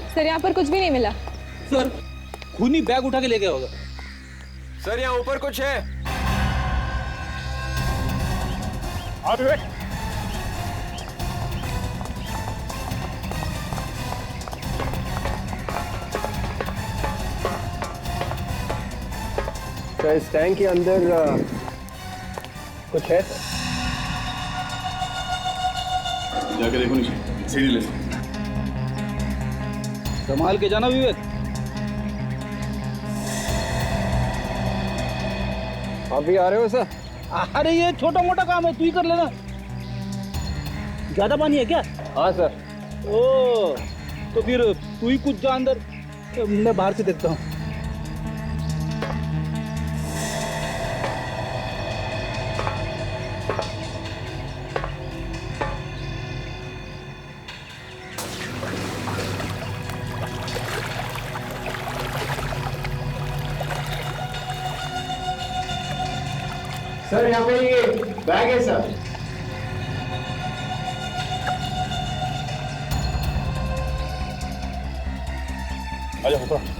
सर यहाँ पर कुछ भी नहीं मिला। सर खूनी बैग उठा के ले गया होगा। सर यहाँ ऊपर कुछ है। सर इस टैंक के अंदर कुछ है। जाके देखो नीचे, सीढ़ी ले। संभाल के जाना विवेक। अभी आ रहे हो सर? अरे ये छोटा मोटा काम है, तू ही कर लेना। ज्यादा पानी है क्या? हाँ सर। ओ तो फिर तू ही कूद जा अंदर, मैं बाहर से देखता हूँ। सर यहाँ पे ये बैग है सर। आजा ऊपर।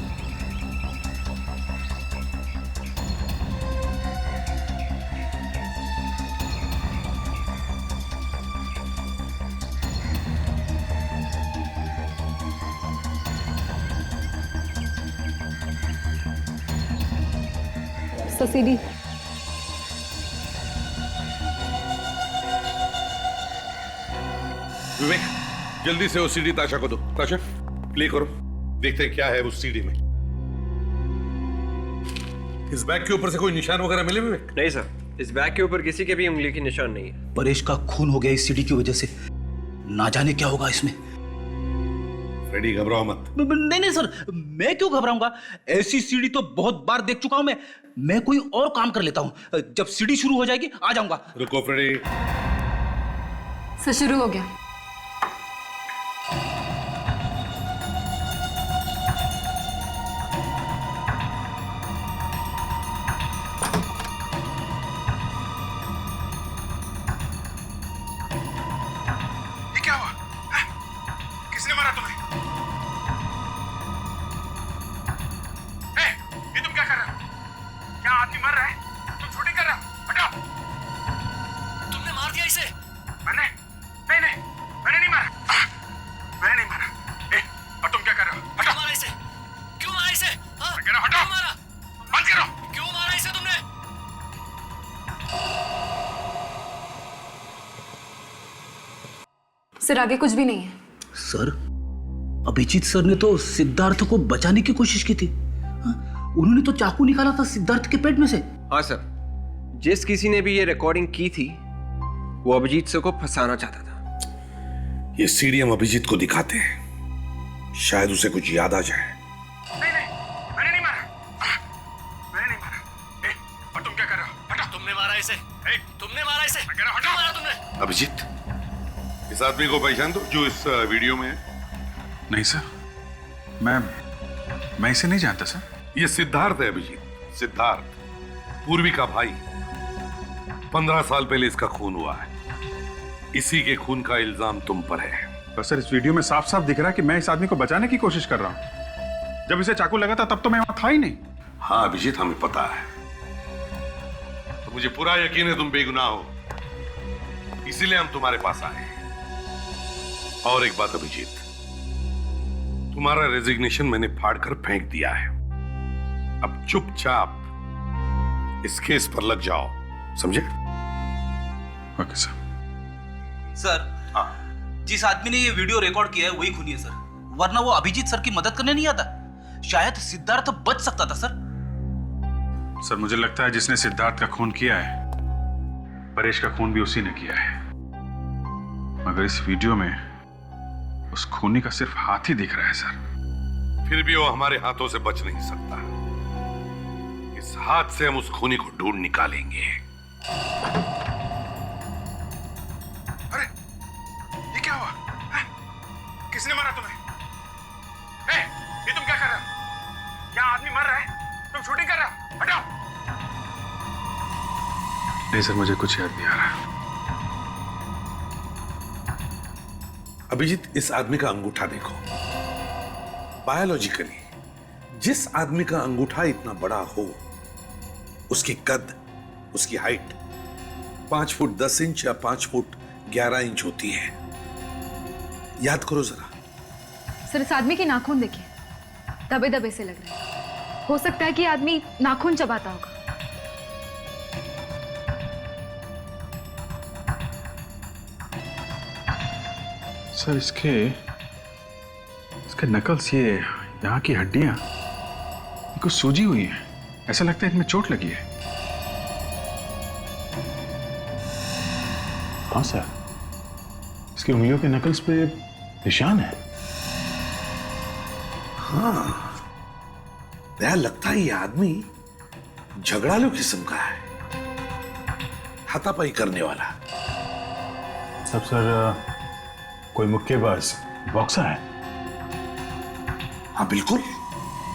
Sir CD. विवेक, जल्दी से वो सीडी ताशा को दो। ताशा, प्ले करो, देखते हैं क्या है उस सीडी में। इस बैग के ऊपर से कोई निशान वगैरह मिले विवेक? नहीं सर, इस बैग के ऊपर किसी के भी उंगली की निशान नहीं है। परेश का खून हो गया इस सीडी की वजह से। ना जाने क्या होगा इसमें। फ्रेडी, घबराओ मत। नहीं नहीं सर, मैं क्यों घबराऊंगा? ऐसी सीडी तो बहुत बार देख चुका हूं मैं कोई और काम कर लेता हूं। जब सीडी शुरू हो जाएगी आ जाऊंगा। रुको फ्रेडी। सर शुरू हो गया। ये क्या हुआ? किसने मारा तुम्हें? ये तुम क्या कर रहे हो? क्या आदमी मर रहा है? तुम शूटिंग कर रहे हो? हटाओ! तुमने मार दिया इसे? मैंने? नहीं, मैंने नहीं मारा। मैंने नहीं मारा। और तुम क्या कर रहे हो? हटाओ! मारा इसे? क्यों मारा इसे? हाँ? मैं कह रहा हूं, हटाओ! क्यों मारा? बंद करो! क्यों मारा इसे तुमने? सर आगे कुछ भी नहीं है। सर, अभिजीत सर ने तो सिद्धार्थ को बचाने की कोशिश की थी। उन्होंने तो चाकू निकाला था सिद्धार्थ के पेट में से। हाँ सर, जिस किसी ने भी ये रिकॉर्डिंग की थी वो अभिजीत सर को फंसाना चाहता था। ये सीडी हम अभिजीत को दिखाते हैं, शायद उसे कुछ याद आ जाए। मैंने नहीं मारा। मैंने नहीं मारा। और तुम क्या कर रहे हो? हटाओ! तुमने मारा इसे? तुमने मारा इसे? मैं कह रहा हूं, हटाओ! मारा तुमने? अभिजीत, इस आदमी को पहचान दो जो इस वीडियो में है। नहीं सर, मैं इसे नहीं जानता सर। ये सिद्धार्थ है अभिजीत, सिद्धार्थ, पूर्वी का भाई। 15 साल पहले इसका खून हुआ है। इसी के खून का इल्जाम तुम पर है। पर सर, इस वीडियो में साफ साफ दिख रहा है कि मैं इस आदमी को बचाने की कोशिश कर रहा हूं। जब इसे चाकू लगा था तब तो मैं वहां था ही नहीं। हाँ अभिजीत, हमें पता है। तो मुझे पूरा यकीन है तुम बेगुनाह हो, इसीलिए हम तुम्हारे पास आए हैं। और एक बात अभिजीत, तुम्हारा रेजिग्नेशन मैंने फाड़कर फेंक दिया है। अब चुपचाप इस केस पर लग जाओ, समझे? Okay sir. सर, जिस आदमी ने ये वीडियो रिकॉर्ड किया है वही खूनी है सर, वरना वो अभिजीत सर की मदद करने नहीं आता। शायद सिद्धार्थ बच सकता था सर। सर, मुझे लगता है जिसने सिद्धार्थ का खून किया है, परेश का खून भी उसी ने किया है। मगर इस वीडियो में उस खूनी का सिर्फ हाथ ही दिख रहा है सर। फिर भी वो हमारे हाथों से बच नहीं सकता। इस हाथ से हम उस खूनी को ढूंढ निकालेंगे। अरे, ये क्या हुआ? किसने मारा तुम्हें? ये तुम क्या कर रहे हो? क्या आदमी मर रहा है? तुम शूटिंग कर रहे हो? हटाओ! नहीं सर, मुझे कुछ याद नहीं आ रहा। अभिजीत, इस आदमी का अंगूठा देखो। बायोलॉजिकली जिस आदमी का अंगूठा इतना बड़ा हो, उसकी कद, उसकी हाइट 5 फुट 10 इंच या 5 फुट 11 इंच होती है। याद करो जरा। सर इस आदमी के नाखून देखिए, दबे दबे से लग रहे हैं। हो सकता है कि आदमी नाखून चबाता होगा। सर, इसके नकल्स, ये यहाँ की हड्डियां कुछ सूजी हुई हैं। ऐसा लगता है इनमें चोट लगी है। हाँ सर, इसकी उंगलियों के नकल्स पे निशान है। हाँ, यार लगता है ये आदमी झगड़ालू किस्म का है, हाथापाई करने वाला। सब सर, कोई मुक्केबाज, बॉक्सर है? हाँ बिल्कुल,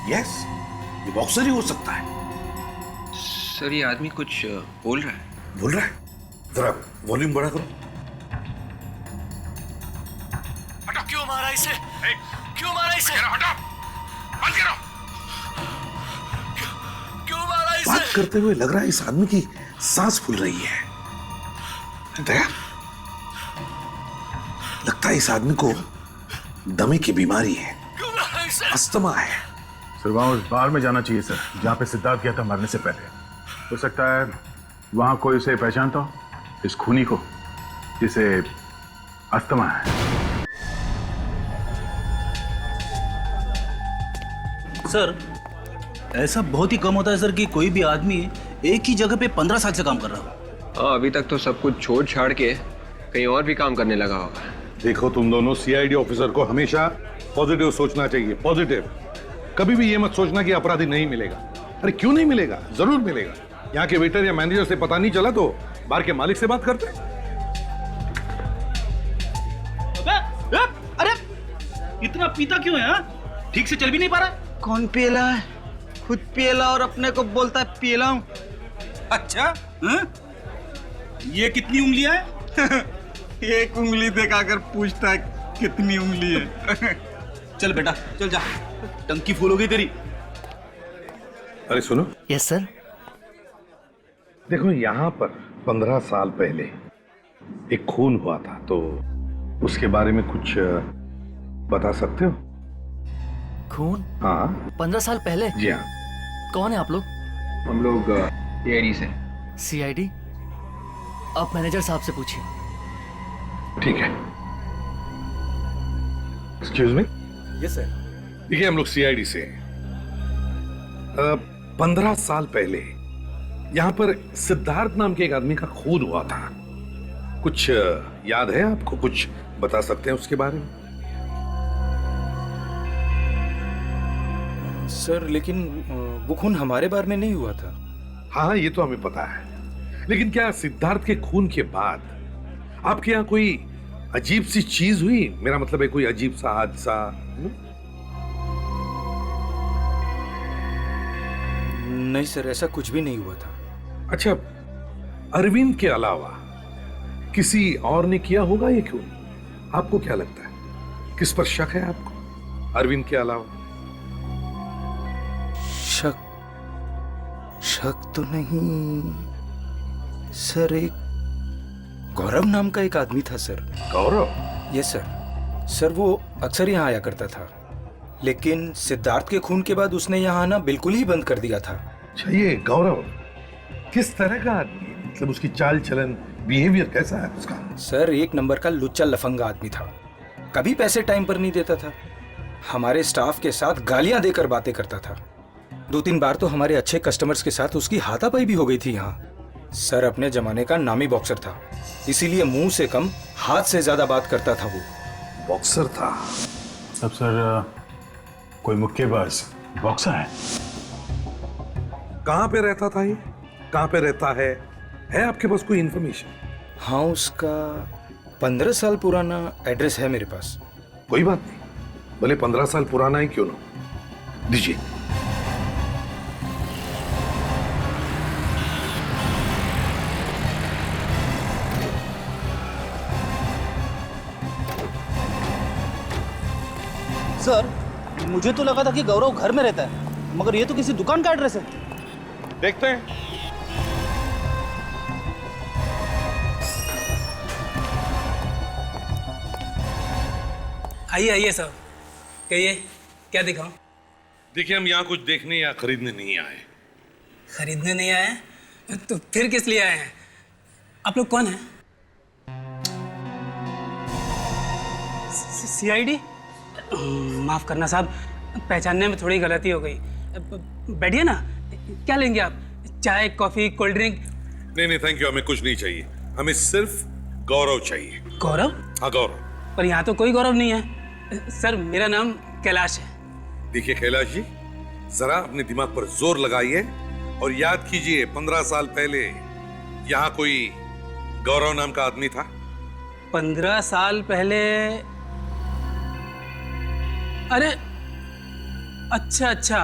यस, ये बॉक्सर ही हो सकता है। सर, ये आदमी कुछ बोल रहा है। बोल रहा है? जरा वॉल्यूम बढ़ा करो। हटाओ! क्यों मारा इसे? क्यों मारा इसे? हटाओ! बंद करो! क्यों मारा इसे? बात करते हुए लग रहा है इस आदमी की सांस फूल रही है। दया, लगता है इस आदमी को दमे की बीमारी है, अस्थमा है। सर, वहां उस बार में जाना चाहिए सर, जहां पे सिद्धार्थ गया था मरने से पहले। हो सकता है वहां कोई उसे पहचानता हो, इस खूनी को जिसे अस्थमा है। सर, ऐसा बहुत ही कम होता है सर कि कोई भी आदमी एक ही जगह पे 15 साल से काम कर रहा हो। हाँ, अभी तक तो सब कुछ छोड़ छाड़ के कहीं और भी काम करने लगा होगा। देखो तुम दोनों, सीआईडी ऑफिसर को हमेशा पॉजिटिव सोचना चाहिए, पॉजिटिव। कभी भी ये मत सोचना कि अपराधी नहीं मिलेगा। अरे क्यों नहीं मिलेगा, जरूर मिलेगा। यहाँ के वेटर या मैनेजर से पता नहीं चला तो बार के मालिक से बात करते। अरे इतना पीता क्यों है? हाँ? ठीक से चल भी नहीं पा रहा। कौन पियला है? खुद पियला और अपने को बोलता है पियला हूं। अच्छा, ये कितनी उंगलियां है? एक उंगली दिखाकर पूछता है कितनी उंगली है। चल बेटा, चल जा, टंकी फुल हो गई तेरी। अरे सुनो। Yes sir. देखो, यहाँ पर 15 साल पहले एक खून हुआ था, तो उसके बारे में कुछ बता सकते हो? खून? हाँ। 15 साल पहले? जी हाँ। कौन है आप लोग? हम लोग सीआईडी से। सीआईडी? आप मैनेजर साहब से पूछिए। ठीक है। Excuse me. Yes sir. देखिए, हम लोग सीआईडी से 15 साल पहले यहाँ पर सिद्धार्थ नाम के एक आदमी का खून हुआ था। कुछ याद है आपको? कुछ बता सकते हैं उसके बारे में? सर, लेकिन वो खून हमारे बारे में नहीं हुआ था। हाँ, ये तो हमें पता है, लेकिन क्या सिद्धार्थ के खून के बाद आपके यहाँ कोई अजीब सी चीज हुई? मेरा मतलब है कोई अजीब सा हादसा? नहीं सर, ऐसा कुछ भी नहीं हुआ था। अच्छा, अरविंद के अलावा किसी और ने किया होगा ये खून? आपको क्या लगता है, किस पर शक है आपको अरविंद के अलावा? शक तो नहीं सर, एक गौरव नाम का एक आदमी था sir. Gaurav? Yes sir. Sir, वो अक्सर यहाँ आया करता था, लेकिन सिद्धार्थ के खून के बाद उसने यहाँ आना बिल्कुल ही बंद कर दिया था। अच्छा, ये गौरव किस तरह का आदमी, मतलब उसकी चाल चलन, बिहेवियर कैसा है उसका? सर, एक नंबर का लुच्चा लफंगा आदमी था। कभी पैसे टाइम पर नहीं देता था, हमारे स्टाफ के साथ गालियां देकर बातें करता था। 2-3 बार तो हमारे अच्छे कस्टमर्स के साथ उसकी हाथापाई भी हो गई थी यहाँ। सर, अपने जमाने का नामी बॉक्सर था, इसीलिए मुंह से कम हाथ से ज्यादा बात करता था। वो बॉक्सर था? सब सर, कोई मुक्केबाज बॉक्सर है? कहाँ पे रहता था ये? कहाँ पे रहता है आपके पास कोई इंफॉर्मेशन? हाँ, उसका 15 साल पुराना एड्रेस है मेरे पास। कोई बात नहीं, भले 15 साल पुराना ही क्यों ना, दीजिए। सर, मुझे तो लगा था कि गौरव घर में रहता है, मगर ये तो किसी दुकान का एड्रेस है। देखते हैं। आइए आइए साहब, कहिए क्या दिखाऊं? देखिए, हम यहाँ कुछ देखने या खरीदने नहीं आए। खरीदने नहीं आए? तो फिर किस लिए आए हैं? आप लोग कौन हैं? सीआईडी? माफ करना साहब, पहचानने में थोड़ी गलती हो गई। बैठिए ना, क्या लेंगे आप? चाय, कॉफी, कोल्ड ड्रिंक? नहीं, थैंक यू, हमें कुछ नहीं चाहिए, हमें सिर्फ गौरव चाहिए। गौरव? हाँ, गौरव। पर यहाँ तो कोई गौरव नहीं है। सर, मेरा नाम कैलाश है। देखिए कैलाश जी, जरा अपने दिमाग पर जोर लगाइए और याद कीजिए, 15 साल पहले यहाँ कोई गौरव नाम का आदमी था? 15 साल पहले? अरे अच्छा,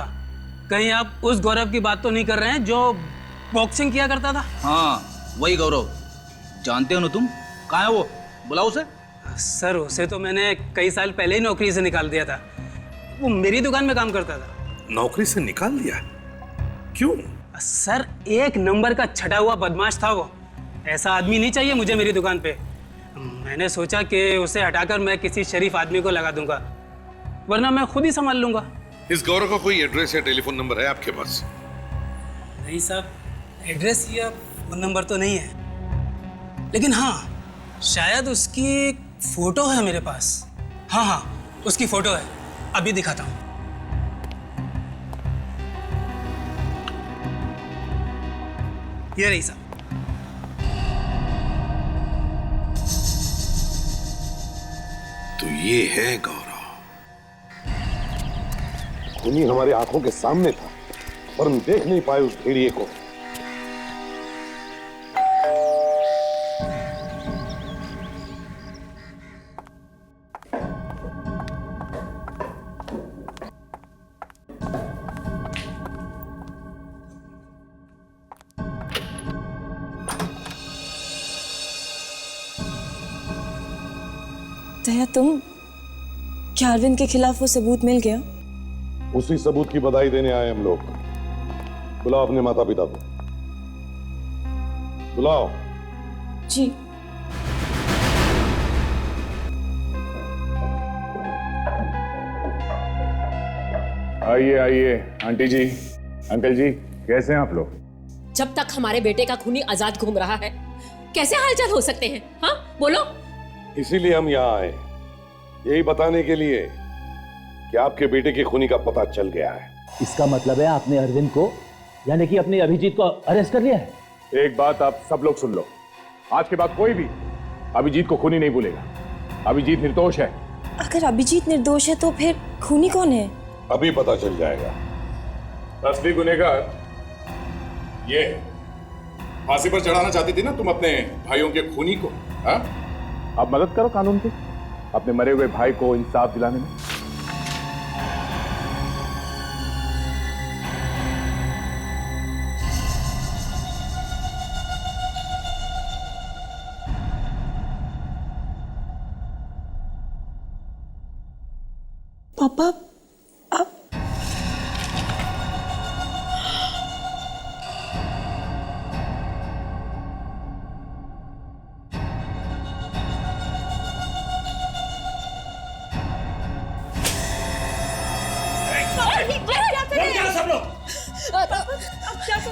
कहीं आप उस गौरव की बात तो नहीं कर रहे हैं जो बॉक्सिंग किया करता था? हाँ, वही गौरव। जानते हो ना तुम? कहाँ है वो? बुलाओ उसे। सर, उसे तो मैंने कई साल पहले ही नौकरी से निकाल दिया था। वो मेरी दुकान में काम करता था। नौकरी से निकाल दिया? क्यों? सर, एक नंबर का छटा हुआ बदमाश था वो। ऐसा आदमी नहीं चाहिए मुझे मेरी दुकान पे। मैंने सोचा कि उसे हटाकर मैं किसी शरीफ आदमी को लगा दूंगा, वरना मैं खुद ही संभाल लूंगा। इस गौरव का कोई एड्रेस या टेलीफोन नंबर है आपके पास? नहीं साहब, एड्रेस या फोन नंबर तो नहीं है, लेकिन हाँ शायद उसकी एक फोटो है मेरे पास। हाँ हाँ उसकी फोटो है, अभी दिखाता हूँ। ये रही साहब। तो ये है गौरव। खूनी हमारे आंखों के सामने था, पर हम देख नहीं पाए उस भेड़िए को। दया, तुम क्या अरविंद के खिलाफ वो सबूत मिल गया? उसी सबूत की बधाई देने आए हम लोग। बुलाओ अपने माता पिता को, बुलाओ। जी। आइए आइए आंटी जी, अंकल जी, कैसे हैं आप लोग? जब तक हमारे बेटे का खूनी आजाद घूम रहा है, कैसे हालचाल हो सकते हैं? हाँ बोलो। इसीलिए हम यहाँ आए, यही बताने के लिए कि आपके बेटे के खूनी का पता चल गया है। इसका मतलब है आपने अरविंद को, यानी कि अपने अभिजीत को अरेस्ट कर लिया है? एक बात आप सब लोग सुन लो, आज के बाद कोई भी अभिजीत को खूनी नहीं भूलेगा। अभिजीत निर्दोष है। अगर अभिजीत निर्दोष है तो फिर खूनी कौन है? अभी पता चल जाएगा। असली गुनहगार ये है। फांसी पर चढ़ाना चाहती थी ना तुम अपने भाइयों के खूनी को, हाँ? अब मदद करो कानून की, अपने मरे हुए भाई को इंसाफ दिलाने में। पापा,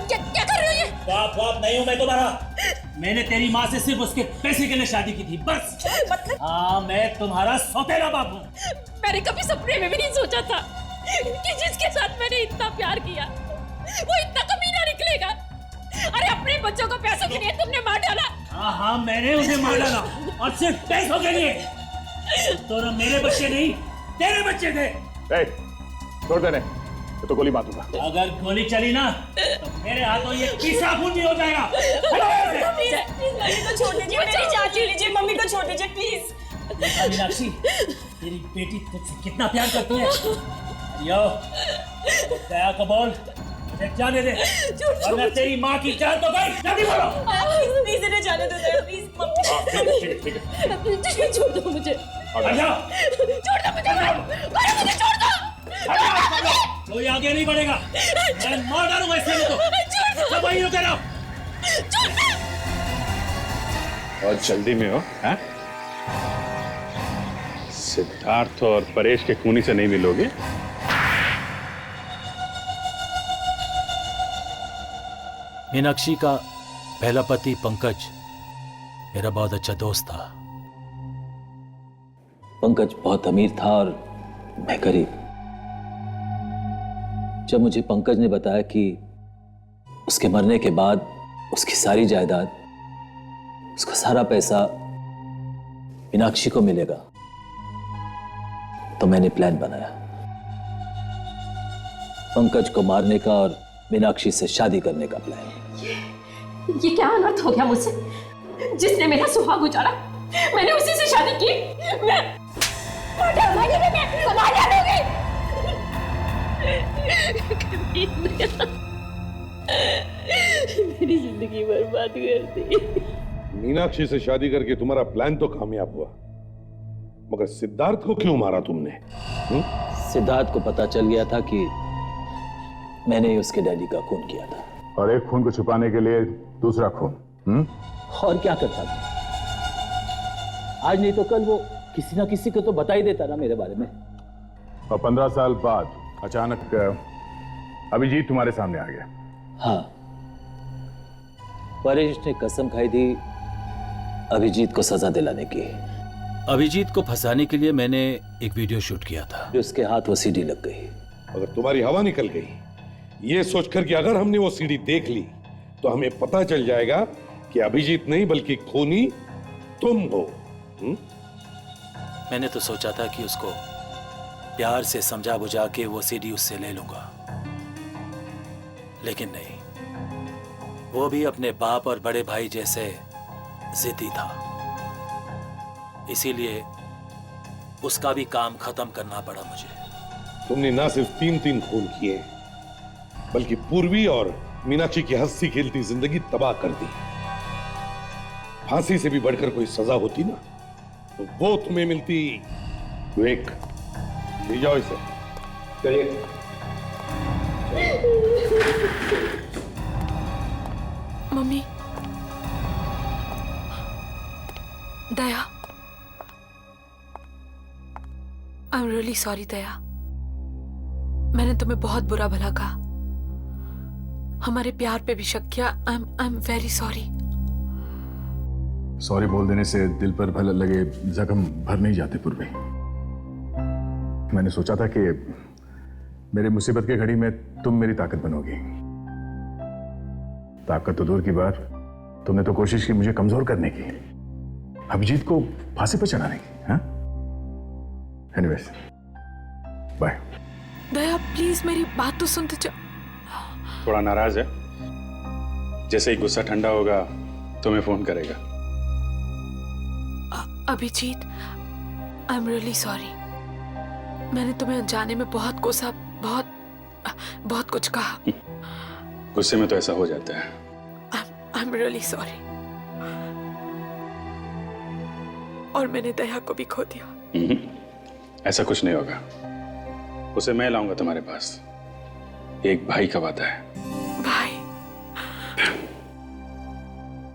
क्या कर रहे हो ये? बाप नहीं हूं मैं तुम्हारा। मैंने तेरी माँ से सिर्फ उसके पैसे के लिए शादी की थी, बस। मतलब? हाँ, मैं तुम्हारा सौतेला बाप हूँ। मैंने कभी सपने में भी नहीं सोचा था कि जिसके साथ मैंने इतना प्यार किया वो इतना कमीना निकलेगा। अरे अपने बच्चों को पैसों के लिए तुमने मार डाला। हाँ, मैंने उन्हें मार डाला, और सिर्फ पैसों के लिए। तो ना मेरे बच्चे नहीं, तेरे बच्चे थे। छोड़ देने, तो गोली मारूंगा। अगर गोली चली ना तो मेरे हाथों ये पीसा खून भी हो जाएगा। मम्मी को छोड़ दीजिए, मेरी चाची लीजिए, मम्मी को छोड़ दीजिए प्लीज। मीनाक्षी, तेरी बेटी तुझसे कितना प्यार करती है। यो, दया को बोल, मुझे जाने दे, वरना तेरी माँ की जान तो गई। जल्दी बोलो। प्लीज इन्हें जाने दो दया, प्लीज मम्मी। छोड़ दो मुझे, छोड़ दो मुझे, छोड़ दो। कोई आगे नहीं बढ़ेगा, मैं मार डालूंगा इसलिए तो। सब वहीं रुके रहो। और जल्दी में हो, हैं? सिद्धार्थ और परेश के खूनी से नहीं मिलोगे? मीनाक्षी का पहला पति पंकज मेरा बहुत अच्छा दोस्त था। पंकज बहुत अमीर था और मैं गरीब। जब मुझे पंकज ने बताया कि उसके मरने के बाद उसकी सारी जायदाद, उसका सारा पैसा मीनाक्षी को मिलेगा, तो मैंने प्लान बनाया पंकज को मारने का और मीनाक्षी से शादी करने का प्लान। ये क्या अनर्थ हो गया मुझसे? जिसने मेरा सुहाग उजाड़ा मैंने उसी से शादी की। मैं मेरी जिंदगी बर्बाद कर दी। मीनाक्षी से शादी करके तुम्हारा प्लान तो कामयाब हुआ, मगर सिद्धार्थ को क्यों मारा तुमने? सिद्धार्थ को पता चल गया था कि मैंने ही उसके डैडी का खून किया था। और एक खून को छुपाने के लिए दूसरा खून। और क्या करता था? आज नहीं तो कल वो किसी ना किसी को तो बता ही देता ना मेरे बारे में। और 15 साल बाद अचानक अभिजीत तुम्हारे सामने आ गया। हाँ, परेश ने कसम खाई थी अभिजीत को सजा दिलाने की। अभिजीत को फंसाने के लिए मैंने एक वीडियो शूट किया था। उसके हाथ वो सीडी लग गई। अगर तुम्हारी हवा निकल गई ये सोचकर कि अगर हमने वो सीडी देख ली तो हमें पता चल जाएगा कि अभिजीत नहीं बल्कि खूनी तुम हो। मैंने तो सोचा था कि उसको प्यार से समझा बुझा के वो सीडी उससे ले लूंगा, लेकिन नहीं, वो भी अपने बाप और बड़े भाई जैसे जिद्दी था। इसीलिए उसका भी काम खत्म करना पड़ा मुझे। तुमने ना सिर्फ 3 खून किए बल्कि पूर्वी और मीनाक्षी की हंसी खेलती जिंदगी तबाह कर दी। फांसी से भी बढ़कर कोई सजा होती ना तो वो तुम्हें मिलती। विवेक, ले जाओ इसे। चलिए। Mummy, Daya, I am really sorry Daya. मैंने तुम्हें बहुत बुरा भला कहा, हमारे प्यार पे भी शक किया। I am very sorry. Sorry बोल देने से दिल पर भले लगे जख्म भर नहीं जाते पूर्वी। मैंने सोचा था कि मेरे मुसीबत की घड़ी में तुम मेरी ताकत बनोगी। ताकत तो दूर की बात, तुमने तो कोशिश की मुझे कमजोर करने की, अभिजीत को फांसी पर चढ़ाने की। हाँ, एनीवेज, बाय। दया प्लीज मेरी बात तो सुनते थोड़ा नाराज है, जैसे ही गुस्सा ठंडा होगा तुम्हें फोन करेगा। Abhijeet, I am really sorry. मैंने तुम्हें अनजाने में बहुत कोसा, बहुत कुछ कहा। गुस्से में तो ऐसा हो जाता है। आई एम रियली सॉरी। और मैंने दया को भी खो दिया। ऐसा कुछ नहीं होगा, उसे मैं लाऊंगा तुम्हारे पास। एक भाई का वादा है। भाई।